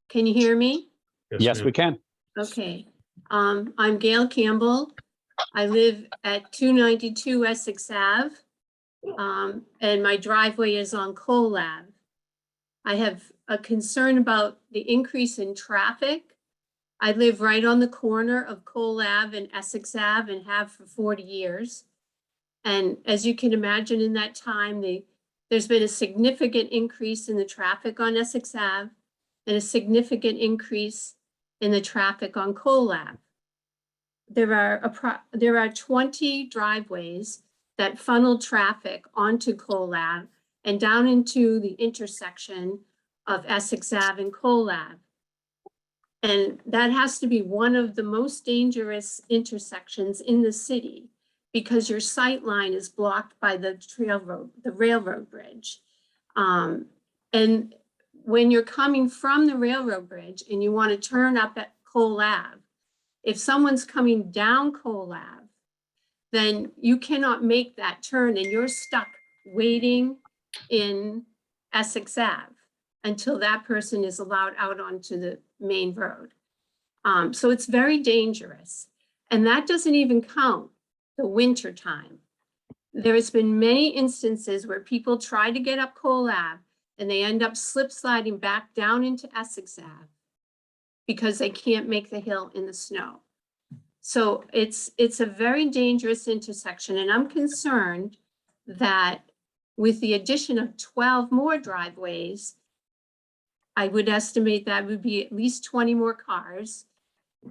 Speaker 12: Can you hear me?
Speaker 2: Yes,
Speaker 7: ma'am.
Speaker 2: we can.
Speaker 12: Okay. I'm Gail Campbell. I live at 292 Essex Ave. And my driveway is on Cole Ave. I have a concern about the increase in traffic. I live right on the corner of Cole Ave and Essex Ave and have for 40 years. And as you can imagine, in that time, there's been a significant increase in the traffic on Essex Ave and a significant increase in the traffic on Cole Ave. There are 20 driveways that funnel traffic onto Cole Ave and down into the intersection of Essex Ave and Cole Ave. And that has to be one of the most dangerous intersections in the city because your sight line is blocked by the railroad bridge. And when you're coming from the railroad bridge and you want to turn up at Cole Ave, if someone's coming down Cole Ave, then you cannot make that turn and you're stuck waiting in Essex Ave. until that person is allowed out onto the main road. So it's very dangerous. And that doesn't even count the winter time. There has been many instances where people try to get up Cole Ave and they end up slip sliding back down into Essex Ave because they can't make the hill in the snow. So it's a very dangerous intersection, and I'm concerned that with the addition of 12 more driveways, I would estimate that would be at least 20 more cars.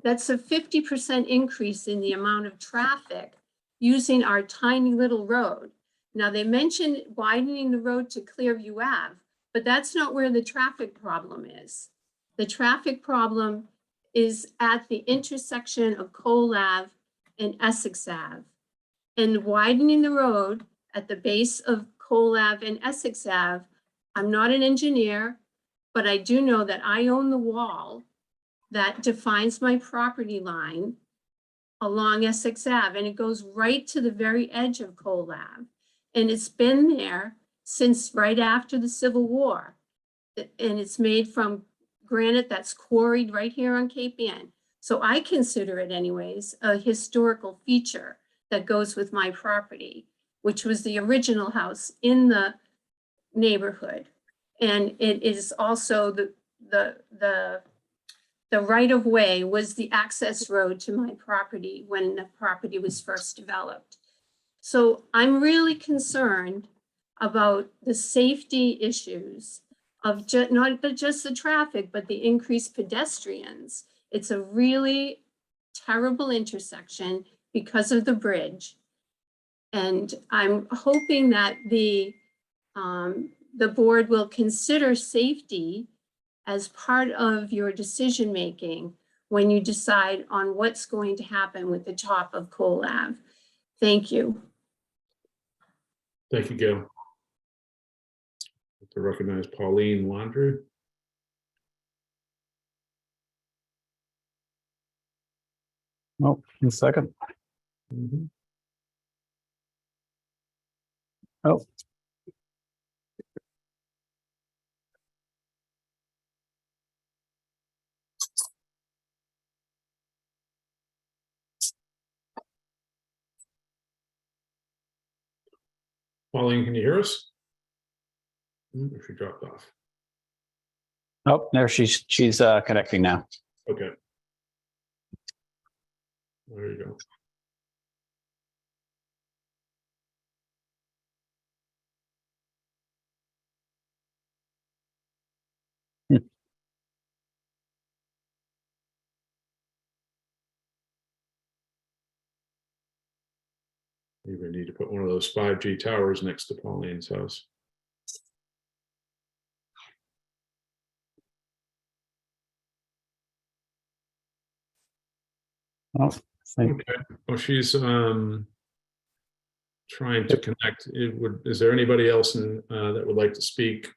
Speaker 12: That's a 50% increase in the amount of traffic using our tiny little road. Now, they mentioned widening the road to Clearview Ave, but that's not where the traffic problem is. The traffic problem is at the intersection of Cole Ave and Essex Ave. And widening the road at the base of Cole Ave and Essex Ave, I'm not an engineer, but I do know that I own the wall that defines my property line along Essex Ave, and it goes right to the very edge of Cole Ave. And it's been there since right after the Civil War. And it's made from granite that's quarried right here on Cape Ann. So I consider it anyways, a historical feature that goes with my property, which was the original house in the neighborhood. And it is also the right of way was the access road to my property when the property was first developed. So I'm really concerned about the safety issues of not just the traffic, but the increased pedestrians. It's a really terrible intersection because of the bridge. And I'm hoping that the board will consider safety as part of your decision-making when you decide on what's going to happen with the top of Cole Ave. Thank you.
Speaker 7: Thank you, Gail. To recognize Pauline Landry.
Speaker 2: Oh, in a second.
Speaker 7: Mhm.
Speaker 2: Oh.
Speaker 7: Pauline, can you hear us? She dropped off.
Speaker 2: Oh, there she's connecting now.
Speaker 7: Okay. There you go. You would need to put one of those 5G towers next to Pauline's house.
Speaker 2: Oh,
Speaker 7: Okay. Well, she's trying to connect. Is there anybody else that would like to speak?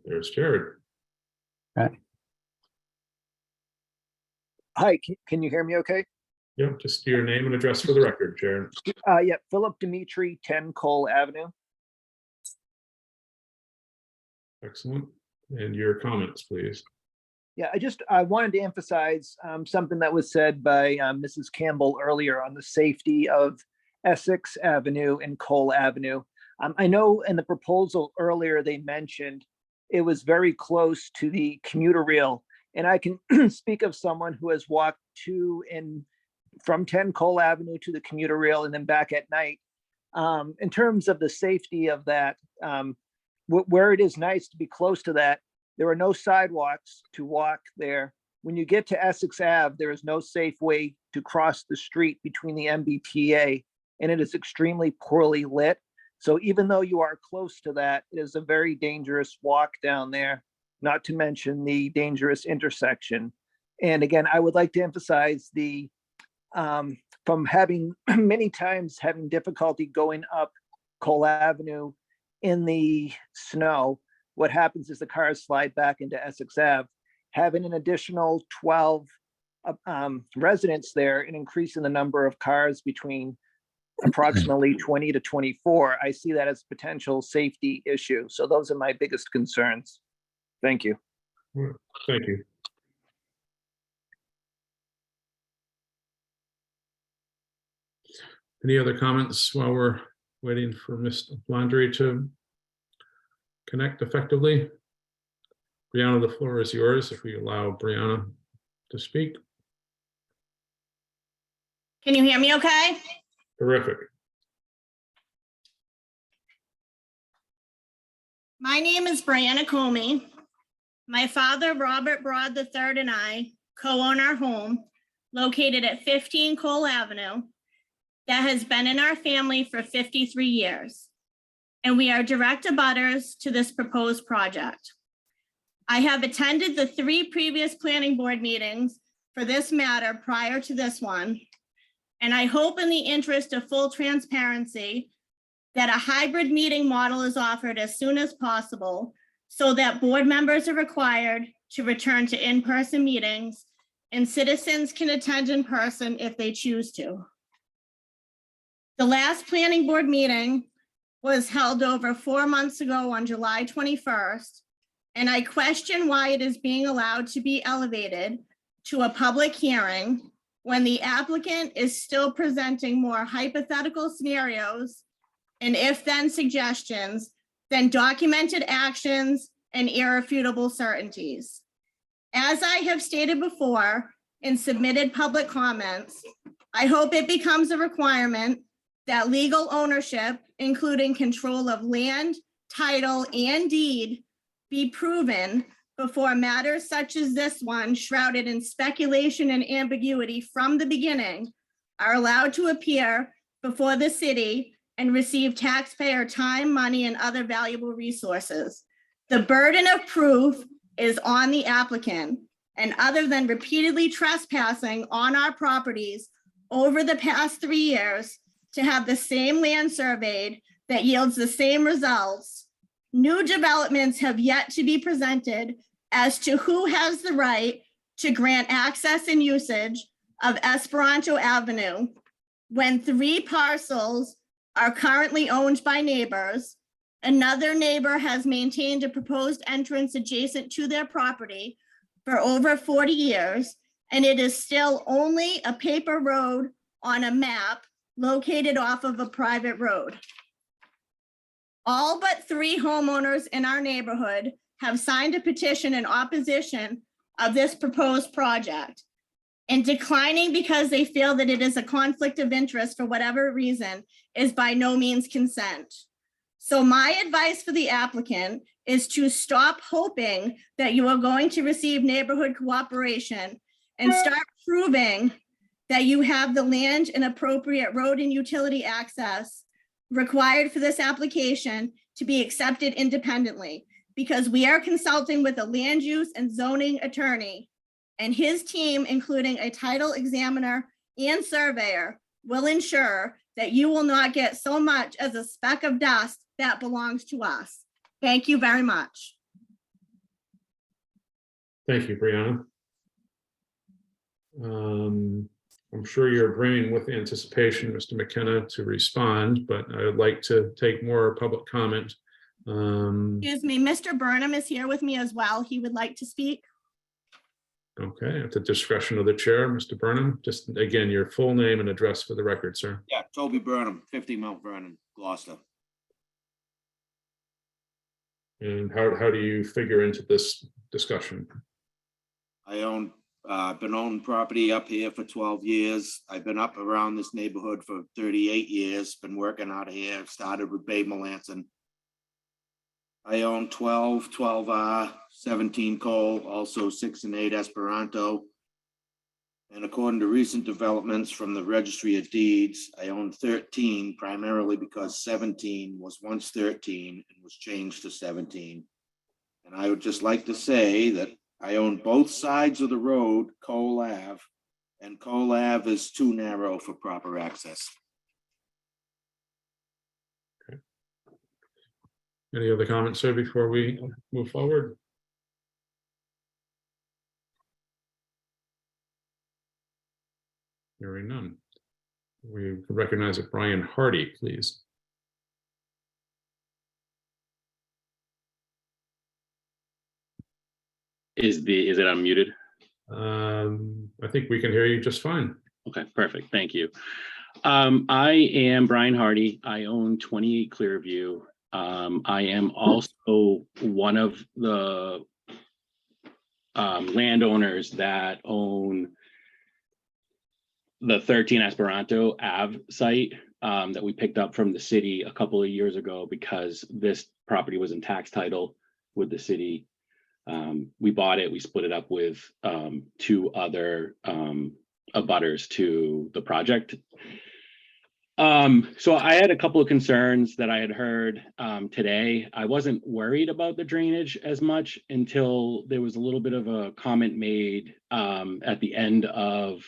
Speaker 7: There's Jared.
Speaker 2: Okay.
Speaker 13: Hi, can you hear me okay?
Speaker 7: Yeah, just your name and address for the record, Jared.
Speaker 13: Yeah, Philip Dimitri, 10 Cole Avenue.
Speaker 7: Excellent. And your comments, please.
Speaker 13: Yeah, I wanted to emphasize something that was said by Mrs. Campbell earlier on the safety of Essex Avenue and Cole Avenue. I know in the proposal earlier, they mentioned it was very close to the commuter rail. And I can speak of someone who has walked from 10 Cole Avenue to the commuter rail and then back at night. In terms of the safety of that, where it is nice to be close to that, there are no sidewalks to walk there. When you get to Essex Ave, there is no safe way to cross the street between the MBTA, and it is extremely poorly lit. So even though you are close to that, it is a very dangerous walk down there, not to mention the dangerous intersection. And again, I would like to emphasize from having many times having difficulty going up Cole Avenue in the snow, what happens is the cars slide back into Essex Ave. Having an additional 12 residents there and increasing the number of cars between approximately 20 to 24, I see that as a potential safety issue. So those are my biggest concerns. Thank you.
Speaker 7: Thank you. Any other comments while we're waiting for Ms. Landry to connect effectively? Brianna, the floor is yours if we allow Brianna to speak.
Speaker 14: Can you hear me okay?
Speaker 7: Terrific.
Speaker 14: My name is Brianna Comey. My father, Robert Broad III, and I co-own our home located at 15 Cole Avenue that has been in our family for 53 years. And we are direct abutters to this proposed project. I have attended the 3 previous planning board meetings for this matter prior to this one. And I hope in the interest of full transparency that a hybrid meeting model is offered as soon as possible so that board members are required to return to in-person meetings and citizens can attend in person if they choose to. The last planning board meeting was held over 4 months ago on July 21st, and I question why it is being allowed to be elevated to a public hearing when the applicant is still presenting more hypothetical scenarios and if-then suggestions than documented actions and irrefutable certainties. As I have stated before in submitted public comments, I hope it becomes a requirement that legal ownership, including control of land, title, and deed, be proven before matters such as this one, shrouded in speculation and ambiguity from the beginning, are allowed to appear before the city and receive taxpayer time, money, and other valuable resources. The burden of proof is on the applicant, and other than repeatedly trespassing on our properties over the past 3 years to have the same land surveyed that yields the same results, new developments have yet to be presented as to who has the right to grant access and usage of Esperanto Avenue when 3 parcels are currently owned by neighbors. Another neighbor has maintained a proposed entrance adjacent to their property for over 40 years, and it is still only a paper road on a map located off of a private road. All but 3 homeowners in our neighborhood have signed a petition in opposition of this proposed project, and declining because they feel that it is a conflict of interest for whatever reason is by no means consent. So my advice for the applicant is to stop hoping that you are going to receive neighborhood cooperation and start proving that you have the land and appropriate road and utility access required for this application to be accepted independently, because we are consulting with a land use and zoning attorney, and his team, including a title examiner and surveyor, will ensure that you will not get so much as a speck of dust that belongs to us. Thank you very much.
Speaker 7: Thank you, Brianna. I'm sure you're brimming with anticipation, Mr. McKenna, to respond, but I would like to take more public comment.
Speaker 14: Excuse me, Mr. Burnham is here with me as well. He would like to speak.
Speaker 7: Okay, at the discretion of the chair, Mr. Burnham, just again, your full name and address for the record, sir.
Speaker 15: Yeah, Toby Burnham, 50 Mount Vernon, Gloucester.
Speaker 7: And how do you figure into this discussion?
Speaker 15: I been owning property up here for 12 years. I've been up around this neighborhood for 38 years, been working out here, started with Babe Melanson. I own 12R, 17 Cole, also 6 and 8 Esperanto. And according to recent developments from the Registry of Deeds, I own 13 primarily because 17 was once 13 and was changed to 17. And I would just like to say that I own both sides of the road, Cole Ave, and Cole Ave is too narrow for proper access.
Speaker 7: Okay. Any other comments, sir, before we move forward? Hearing none. We recognize Brian Hardy, please.
Speaker 16: Is it unmuted?
Speaker 7: I think we can hear you just fine.
Speaker 16: Okay, perfect. Thank you. I am Brian Hardy. I own 28 Clearview. I am also one of the landowners that own the 13 Esperanto Ave site that we picked up from the city a couple of years ago because this property was in tax title with the city. We bought it, we split it up with two other abutters to the project. So I had a couple of concerns that I had heard today. I wasn't worried about the drainage as much until there was a little bit of a comment made at the end of,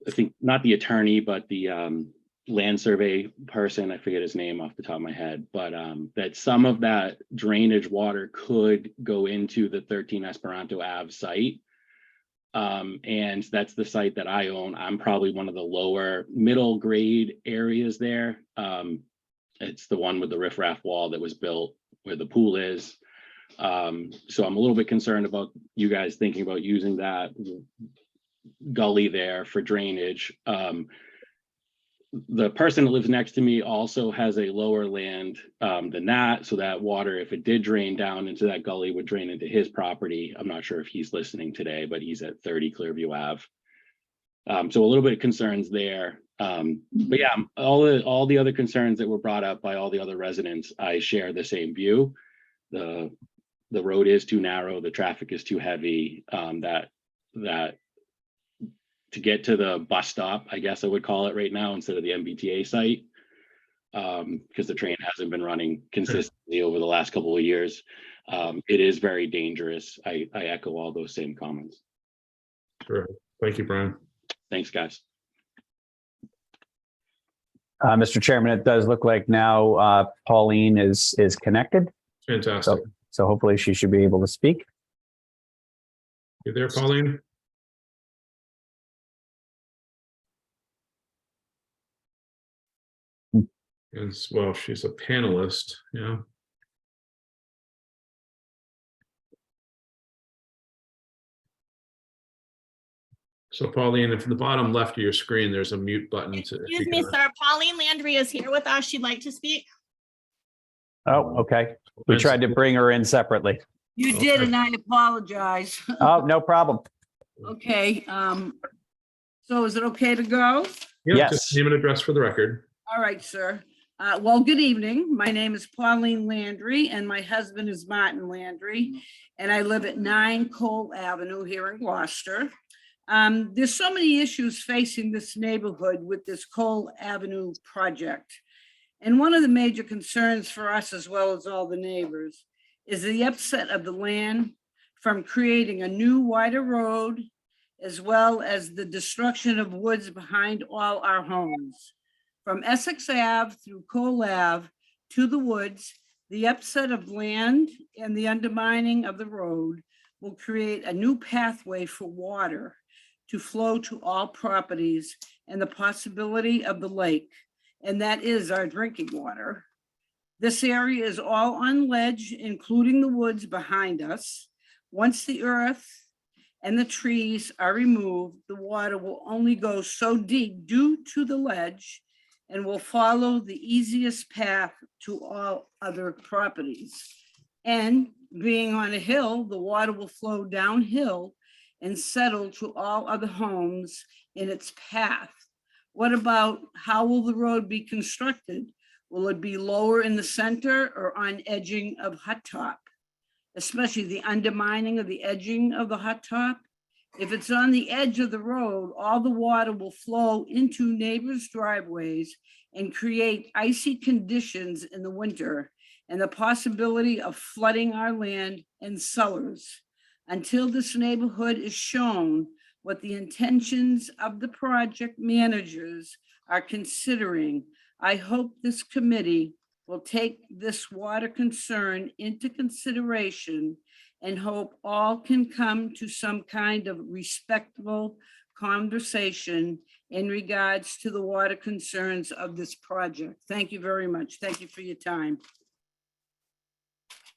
Speaker 16: I think, not the attorney, but the land survey person, I forget his name off the top of my head, but that some of that drainage water could go into the 13 Esperanto Ave site. And that's the site that I own. I'm probably one of the lower middle grade areas there. It's the one with the riffraff wall that was built where the pool is. So I'm a little bit concerned about you guys thinking about using that gully there for drainage. The person that lives next to me also has a lower land than that. So that water, if it did drain down into that gully, would drain into his property. I'm not sure if he's listening today, but he's at 30 Clearview Ave. So a little bit of concerns there. But yeah, all the other concerns that were brought up by all the other residents, I share the same view. The road is too narrow, the traffic is too heavy, that to get to the bus stop, I guess I would call it right now, instead of the MBTA site, because the train hasn't been running consistently over the last couple of years. It is very dangerous. I echo all those same comments.
Speaker 7: Sure. Thank you, Brian.
Speaker 16: Thanks, guys.
Speaker 2: Mr. Chairman, it does look like now Pauline is connected.
Speaker 7: Fantastic.
Speaker 2: So hopefully she should be able to speak.
Speaker 7: You there, Pauline? As well, she's a panelist, yeah. So Pauline, if the bottom left of your screen, there's a mute button.
Speaker 14: Excuse me, sir. Pauline Landry is here with us. She'd like to speak.
Speaker 2: Oh, okay. We tried to bring her in separately.
Speaker 17: You did, and I apologize.
Speaker 2: Oh, no problem.
Speaker 17: Okay, so is it okay to go?
Speaker 7: Yeah,
Speaker 2: Yes.
Speaker 7: just name and address for the record.
Speaker 17: All right, sir. Well, good evening. My name is Pauline Landry and my husband is Martin Landry. And I live at 9 Cole Avenue here in Gloucester. There's so many issues facing this neighborhood with this Cole Avenue project. And one of the major concerns for us, as well as all the neighbors, is the upset of the land from creating a new wider road, as well as the destruction of woods behind all our homes. From Essex Ave through Cole Ave to the woods, the upset of land and the undermining of the road will create a new pathway for water to flow to all properties and the possibility of the lake, and that is our drinking water. This area is all on ledge, including the woods behind us. Once the earth and the trees are removed, the water will only go so deep due to the ledge and will follow the easiest path to all other properties. And being on a hill, the water will flow downhill and settle to all other homes in its path. What about how will the road be constructed? Will it be lower in the center or on edging of hut top? Especially the undermining of the edging of the hut top. If it's on the edge of the road, all the water will flow into neighbors' driveways and create icy conditions in the winter and the possibility of flooding our land and cellars. Until this neighborhood is shown what the intentions of the project managers are considering, I hope this committee will take this water concern into consideration and hope all can come to some kind of respectable conversation in regards to the water concerns of this project. Thank you very much. Thank you for your time.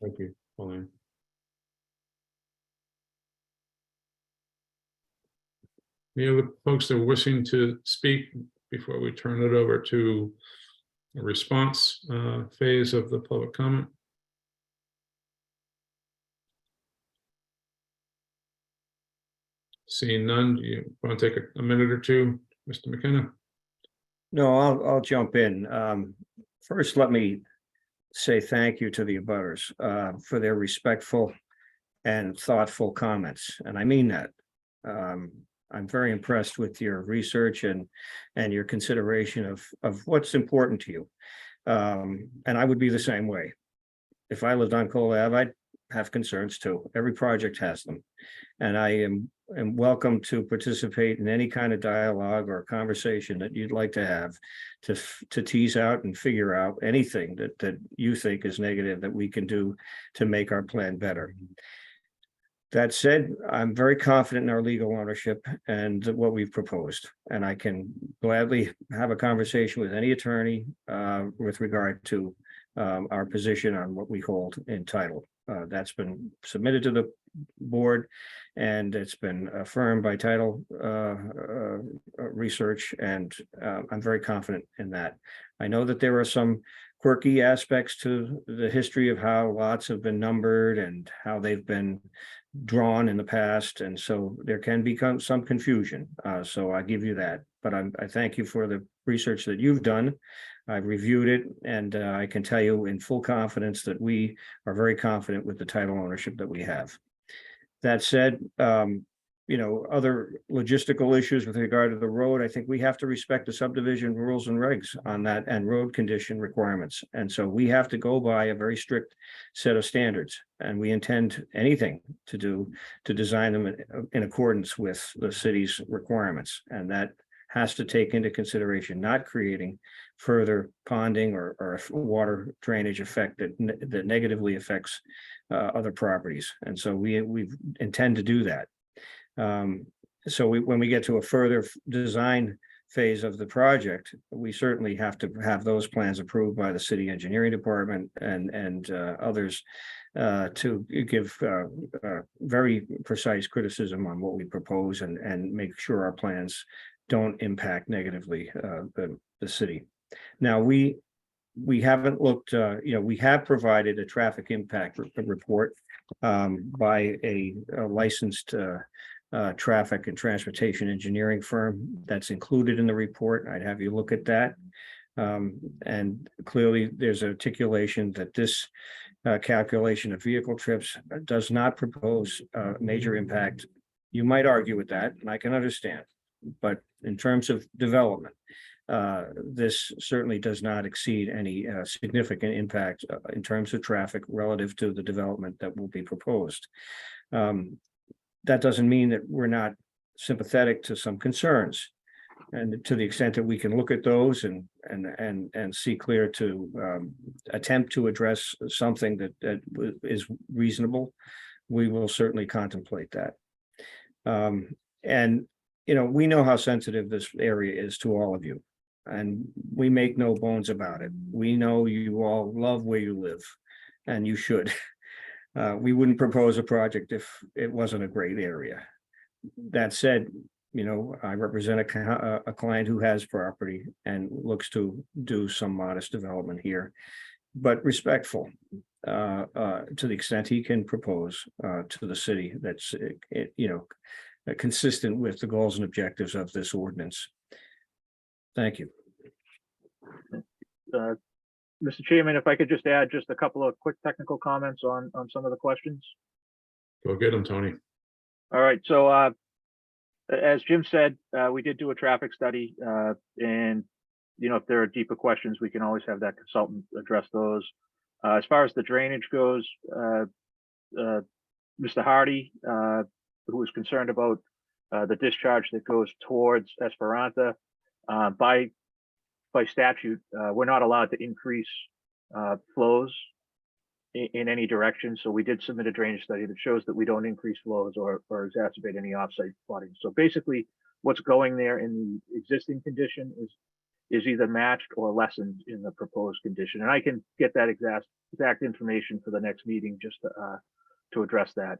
Speaker 7: Thank you, Pauline. Any other folks that are wishing to speak before we turn it over to a response phase of the public comment? Seeing none, do you want to take a minute or two, Mr. McKenna?
Speaker 10: No, I'll jump in. First, let me say thank you to the abutters for their respectful and thoughtful comments, and I mean that. I'm very impressed with your research and your consideration of what's important to you. And I would be the same way. If I lived on Cole Ave, I'd have concerns too. Every project has them. And I am welcome to participate in any kind of dialogue or conversation that you'd like to have to tease out and figure out anything that you think is negative that we can do to make our plan better. That said, I'm very confident in our legal ownership and what we've proposed, and I can gladly have a conversation with any attorney with regard to our position on what we hold in title. That's been submitted to the board, and it's been affirmed by title research, and I'm very confident in that. I know that there are some quirky aspects to the history of how lots have been numbered and how they've been drawn in the past, and so there can become some confusion. So I give you that, but I thank you for the research that you've done. I've reviewed it, and I can tell you in full confidence that we are very confident with the title ownership that we have. That said, other logistical issues with regard to the road, I think we have to respect the subdivision rules and regs on that and road condition requirements. And so we have to go by a very strict set of standards, and we intend anything to do to design them in accordance with the city's requirements. And that has to take into consideration not creating further ponding or water drainage effect that negatively affects other properties. And so we intend to do that. So when we get to a further design phase of the project, we certainly have to have those plans approved by the city engineering department and others to give very precise criticism on what we propose and make sure our plans don't impact negatively the city. Now, we haven't looked, we have provided a traffic impact report by a licensed traffic and transportation engineering firm that's included in the report. I'd have you look at that. And clearly there's articulation that this calculation of vehicle trips does not propose major impact. You might argue with that, and I can understand, but in terms of development, this certainly does not exceed any significant impact in terms of traffic relative to the development that will be proposed. That doesn't mean that we're not sympathetic to some concerns, and to the extent that we can look at those and see clear to attempt to address something that is reasonable, we will certainly contemplate that. And we know how sensitive this area is to all of you, and we make no bones about it. We know you all love where you live, and you should. We wouldn't propose a project if it wasn't a great area. That said, I represent a client who has property and looks to do some modest development here, but respectful to the extent he can propose to the city that's, consistent with the goals and objectives of this ordinance. Thank you.
Speaker 11: Mr. Chairman, if I could just add just a couple of quick technical comments on some of the questions.
Speaker 7: Go get them, Tony.
Speaker 11: All right, so as Jim said, we did do a traffic study, and if there are deeper questions, we can always have that consultant address those. As far as the drainage goes, Mr. Hardy, who was concerned about the discharge that goes towards Esperanza, by statute, we're not allowed to increase flows in any direction. So we did submit a drainage study that shows that we don't increase flows or exacerbate any offsite flooding. So basically, what's going there in the existing condition is either matched or lessened in the proposed condition. And I can get that exact information for the next meeting just to address that.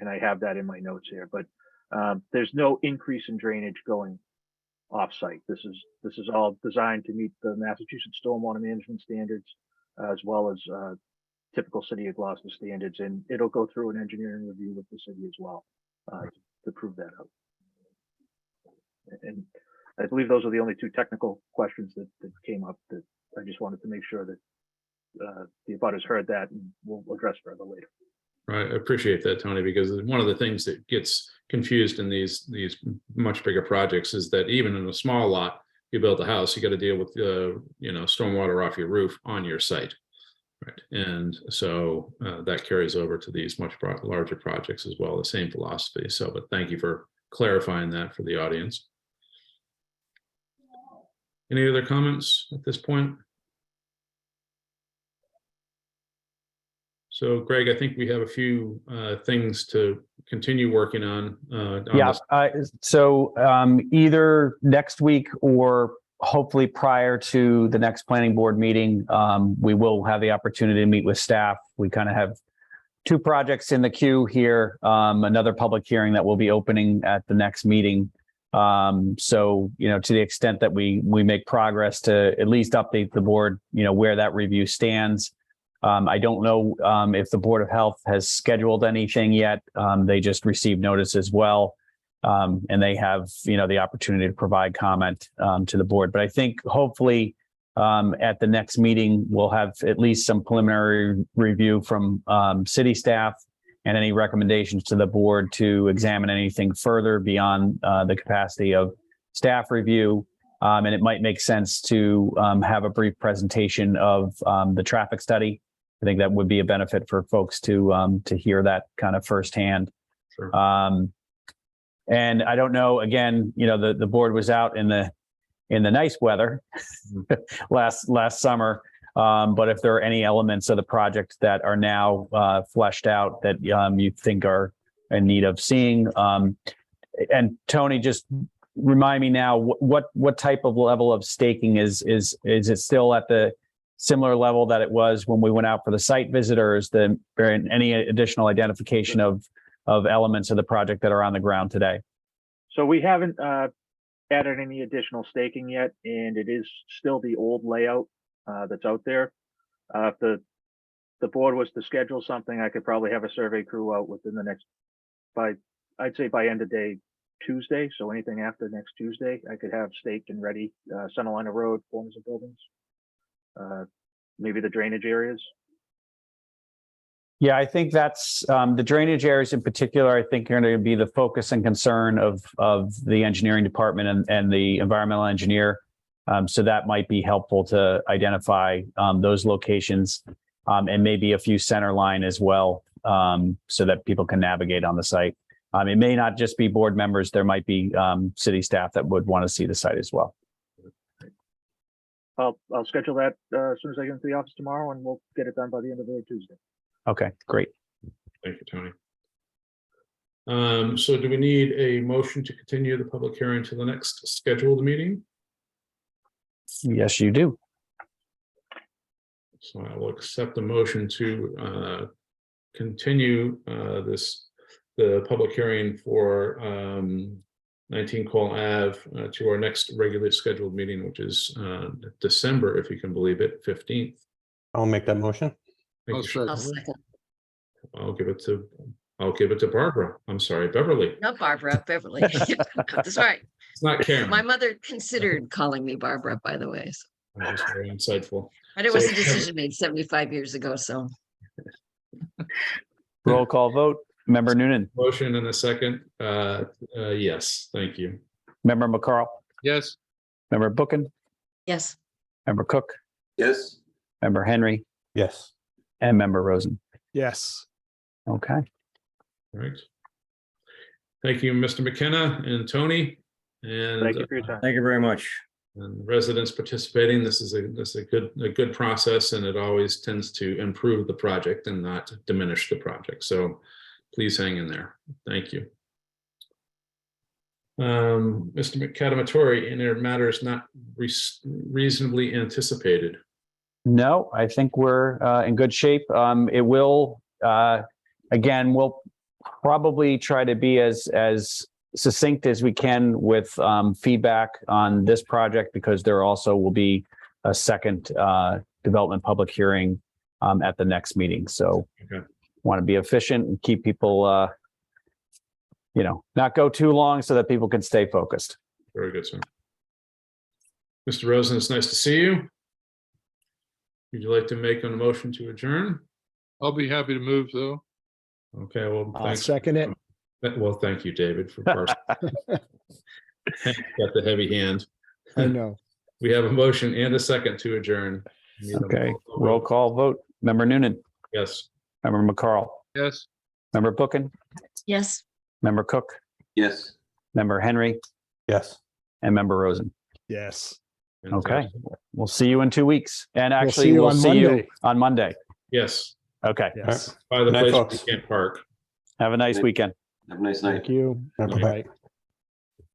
Speaker 11: And I have that in my notes here, but there's no increase in drainage going off-site. This is all designed to meet the Massachusetts Stormwater Management Standards, as well as typical City of Gloucester standards, and it'll go through an engineering review with the city as well to prove that out. And I believe those are the only two technical questions that came up that I just wanted to make sure that the abutters heard that, and we'll address further later.
Speaker 7: Right, I appreciate that, Tony, because one of the things that gets confused in these much bigger projects is that even in a small lot, you build a house, you got to deal with stormwater off your roof on your site, right? And so that carries over to these much larger projects as well, the same philosophy. So, but thank you for clarifying that for the audience. Any other comments at this point? So Greg, I think we have a few things to continue working on.
Speaker 2: Yeah, so either next week or hopefully prior to the next planning board meeting, we will have the opportunity to meet with staff. We kind of have two projects in the queue here, another public hearing that will be opening at the next meeting. So, to the extent that we make progress to at least update the board, where that review stands. I don't know if the Board of Health has scheduled anything yet. They just received notice as well. And they have, the opportunity to provide comment to the board. But I think hopefully at the next meeting, we'll have at least some preliminary review from city staff and any recommendations to the board to examine anything further beyond the capacity of staff review. And it might make sense to have a brief presentation of the traffic study. I think that would be a benefit for folks to hear that kind of firsthand.
Speaker 7: Sure.
Speaker 2: And I don't know, again, the board was out in the nice weather last summer. But if there are any elements of the project that are now fleshed out that you think are in need of seeing, and Tony, just remind me now, what type of level of staking is it still at the similar level that it was when we went out for the site visit, or is there any additional identification of elements of the project that are on the ground today?
Speaker 11: So we haven't added any additional staking yet, and it is still the old layout that's out there. If the board was to schedule something, I could probably have a survey crew out within the next, I'd say by end of day Tuesday. So anything after next Tuesday, I could have staked and ready, center line of road, corners of buildings, maybe the drainage areas.
Speaker 2: Yeah, I think that's the drainage areas in particular, I think are going to be the focus and concern of the engineering department and the environmental engineer. So that might be helpful to identify those locations and maybe a few center line as well, so that people can navigate on the site. It may not just be board members. There might be city staff that would want to see the site as well.
Speaker 11: I'll schedule that as soon as I get into the office tomorrow, and we'll get it done by the end of the day Tuesday.
Speaker 2: Okay, great.
Speaker 7: Thank you, Tony. So do we need a motion to continue the public hearing to the next scheduled meeting?
Speaker 2: Yes, you do.
Speaker 7: So I will accept the motion to continue the public hearing for 19 Cole Ave to our next regularly scheduled meeting, which is December, if you can believe it, 15th.
Speaker 6: I'll make that motion.
Speaker 7: Thank you.
Speaker 5: I'll second.
Speaker 7: I'll give it to Barbara. I'm sorry, Beverly.
Speaker 5: Not Barbara, Beverly. That's right.
Speaker 7: It's not Karen.
Speaker 5: My mother considered calling me Barbara, by the way. So.
Speaker 7: That was very insightful.
Speaker 5: But it was a decision made 75 years ago, so.
Speaker 2: Roll call vote. Member Noonan.
Speaker 7: Motion and a second. Yes, thank you.
Speaker 2: Member McCarl.
Speaker 1: Yes.
Speaker 2: Member Bookin.
Speaker 5: Yes.
Speaker 2: Member Cook.
Speaker 15: Yes.
Speaker 2: Member Henry.
Speaker 6: Yes.
Speaker 2: And Member Rosen.
Speaker 3: Yes.
Speaker 2: Okay.
Speaker 7: All right. Thank you, Mr. McKenna and Tony. And
Speaker 11: Thank you for your time.
Speaker 10: Thank you very much.
Speaker 7: and residents participating. This is a good process, and it always tends to improve the project and not diminish the project. So please hang in there. Thank you. Mr. McCadamatore, in their matters not reasonably anticipated.
Speaker 2: No, I think we're in good shape. It will, again, we'll probably try to be as succinct as we can with feedback on this project, because there also will be a second development public hearing at the next meeting. So
Speaker 7: Okay.
Speaker 2: want to be efficient and keep people, not go too long so that people can stay focused.
Speaker 7: Very good, sir. Mr. Rosen, it's nice to see you. Would you like to make a motion to adjourn?
Speaker 1: I'll be happy to move though.
Speaker 7: Okay, well,
Speaker 3: I'll
Speaker 7: thanks.
Speaker 3: second it.
Speaker 7: Well, thank you, David, for got the heavy hand.
Speaker 3: I know.
Speaker 7: We have a motion and a second to adjourn. Need a
Speaker 2: Okay,
Speaker 7: vote.
Speaker 2: roll call vote. Member Noonan,
Speaker 7: Yes.
Speaker 2: member McCarl,
Speaker 1: Yes.
Speaker 2: member Bookin,
Speaker 5: Yes.
Speaker 2: member Cook,
Speaker 9: Yes.
Speaker 2: member Henry,
Speaker 6: Yes.
Speaker 2: and member Rosen.
Speaker 3: Yes.
Speaker 2: Okay, we'll see you in 2 weeks. And
Speaker 3: We'll see
Speaker 2: actually,
Speaker 3: you
Speaker 2: we'll
Speaker 3: on
Speaker 2: see you
Speaker 3: Monday.
Speaker 2: on Monday.
Speaker 7: Yes,
Speaker 2: Okay,
Speaker 3: Yes.
Speaker 7: by the
Speaker 6: Good night,
Speaker 7: place where
Speaker 6: folks.
Speaker 7: you can't park.
Speaker 2: have a nice weekend.
Speaker 9: Have a nice night.
Speaker 3: Thank you.
Speaker 6: Bye-bye.
Speaker 3: Bye.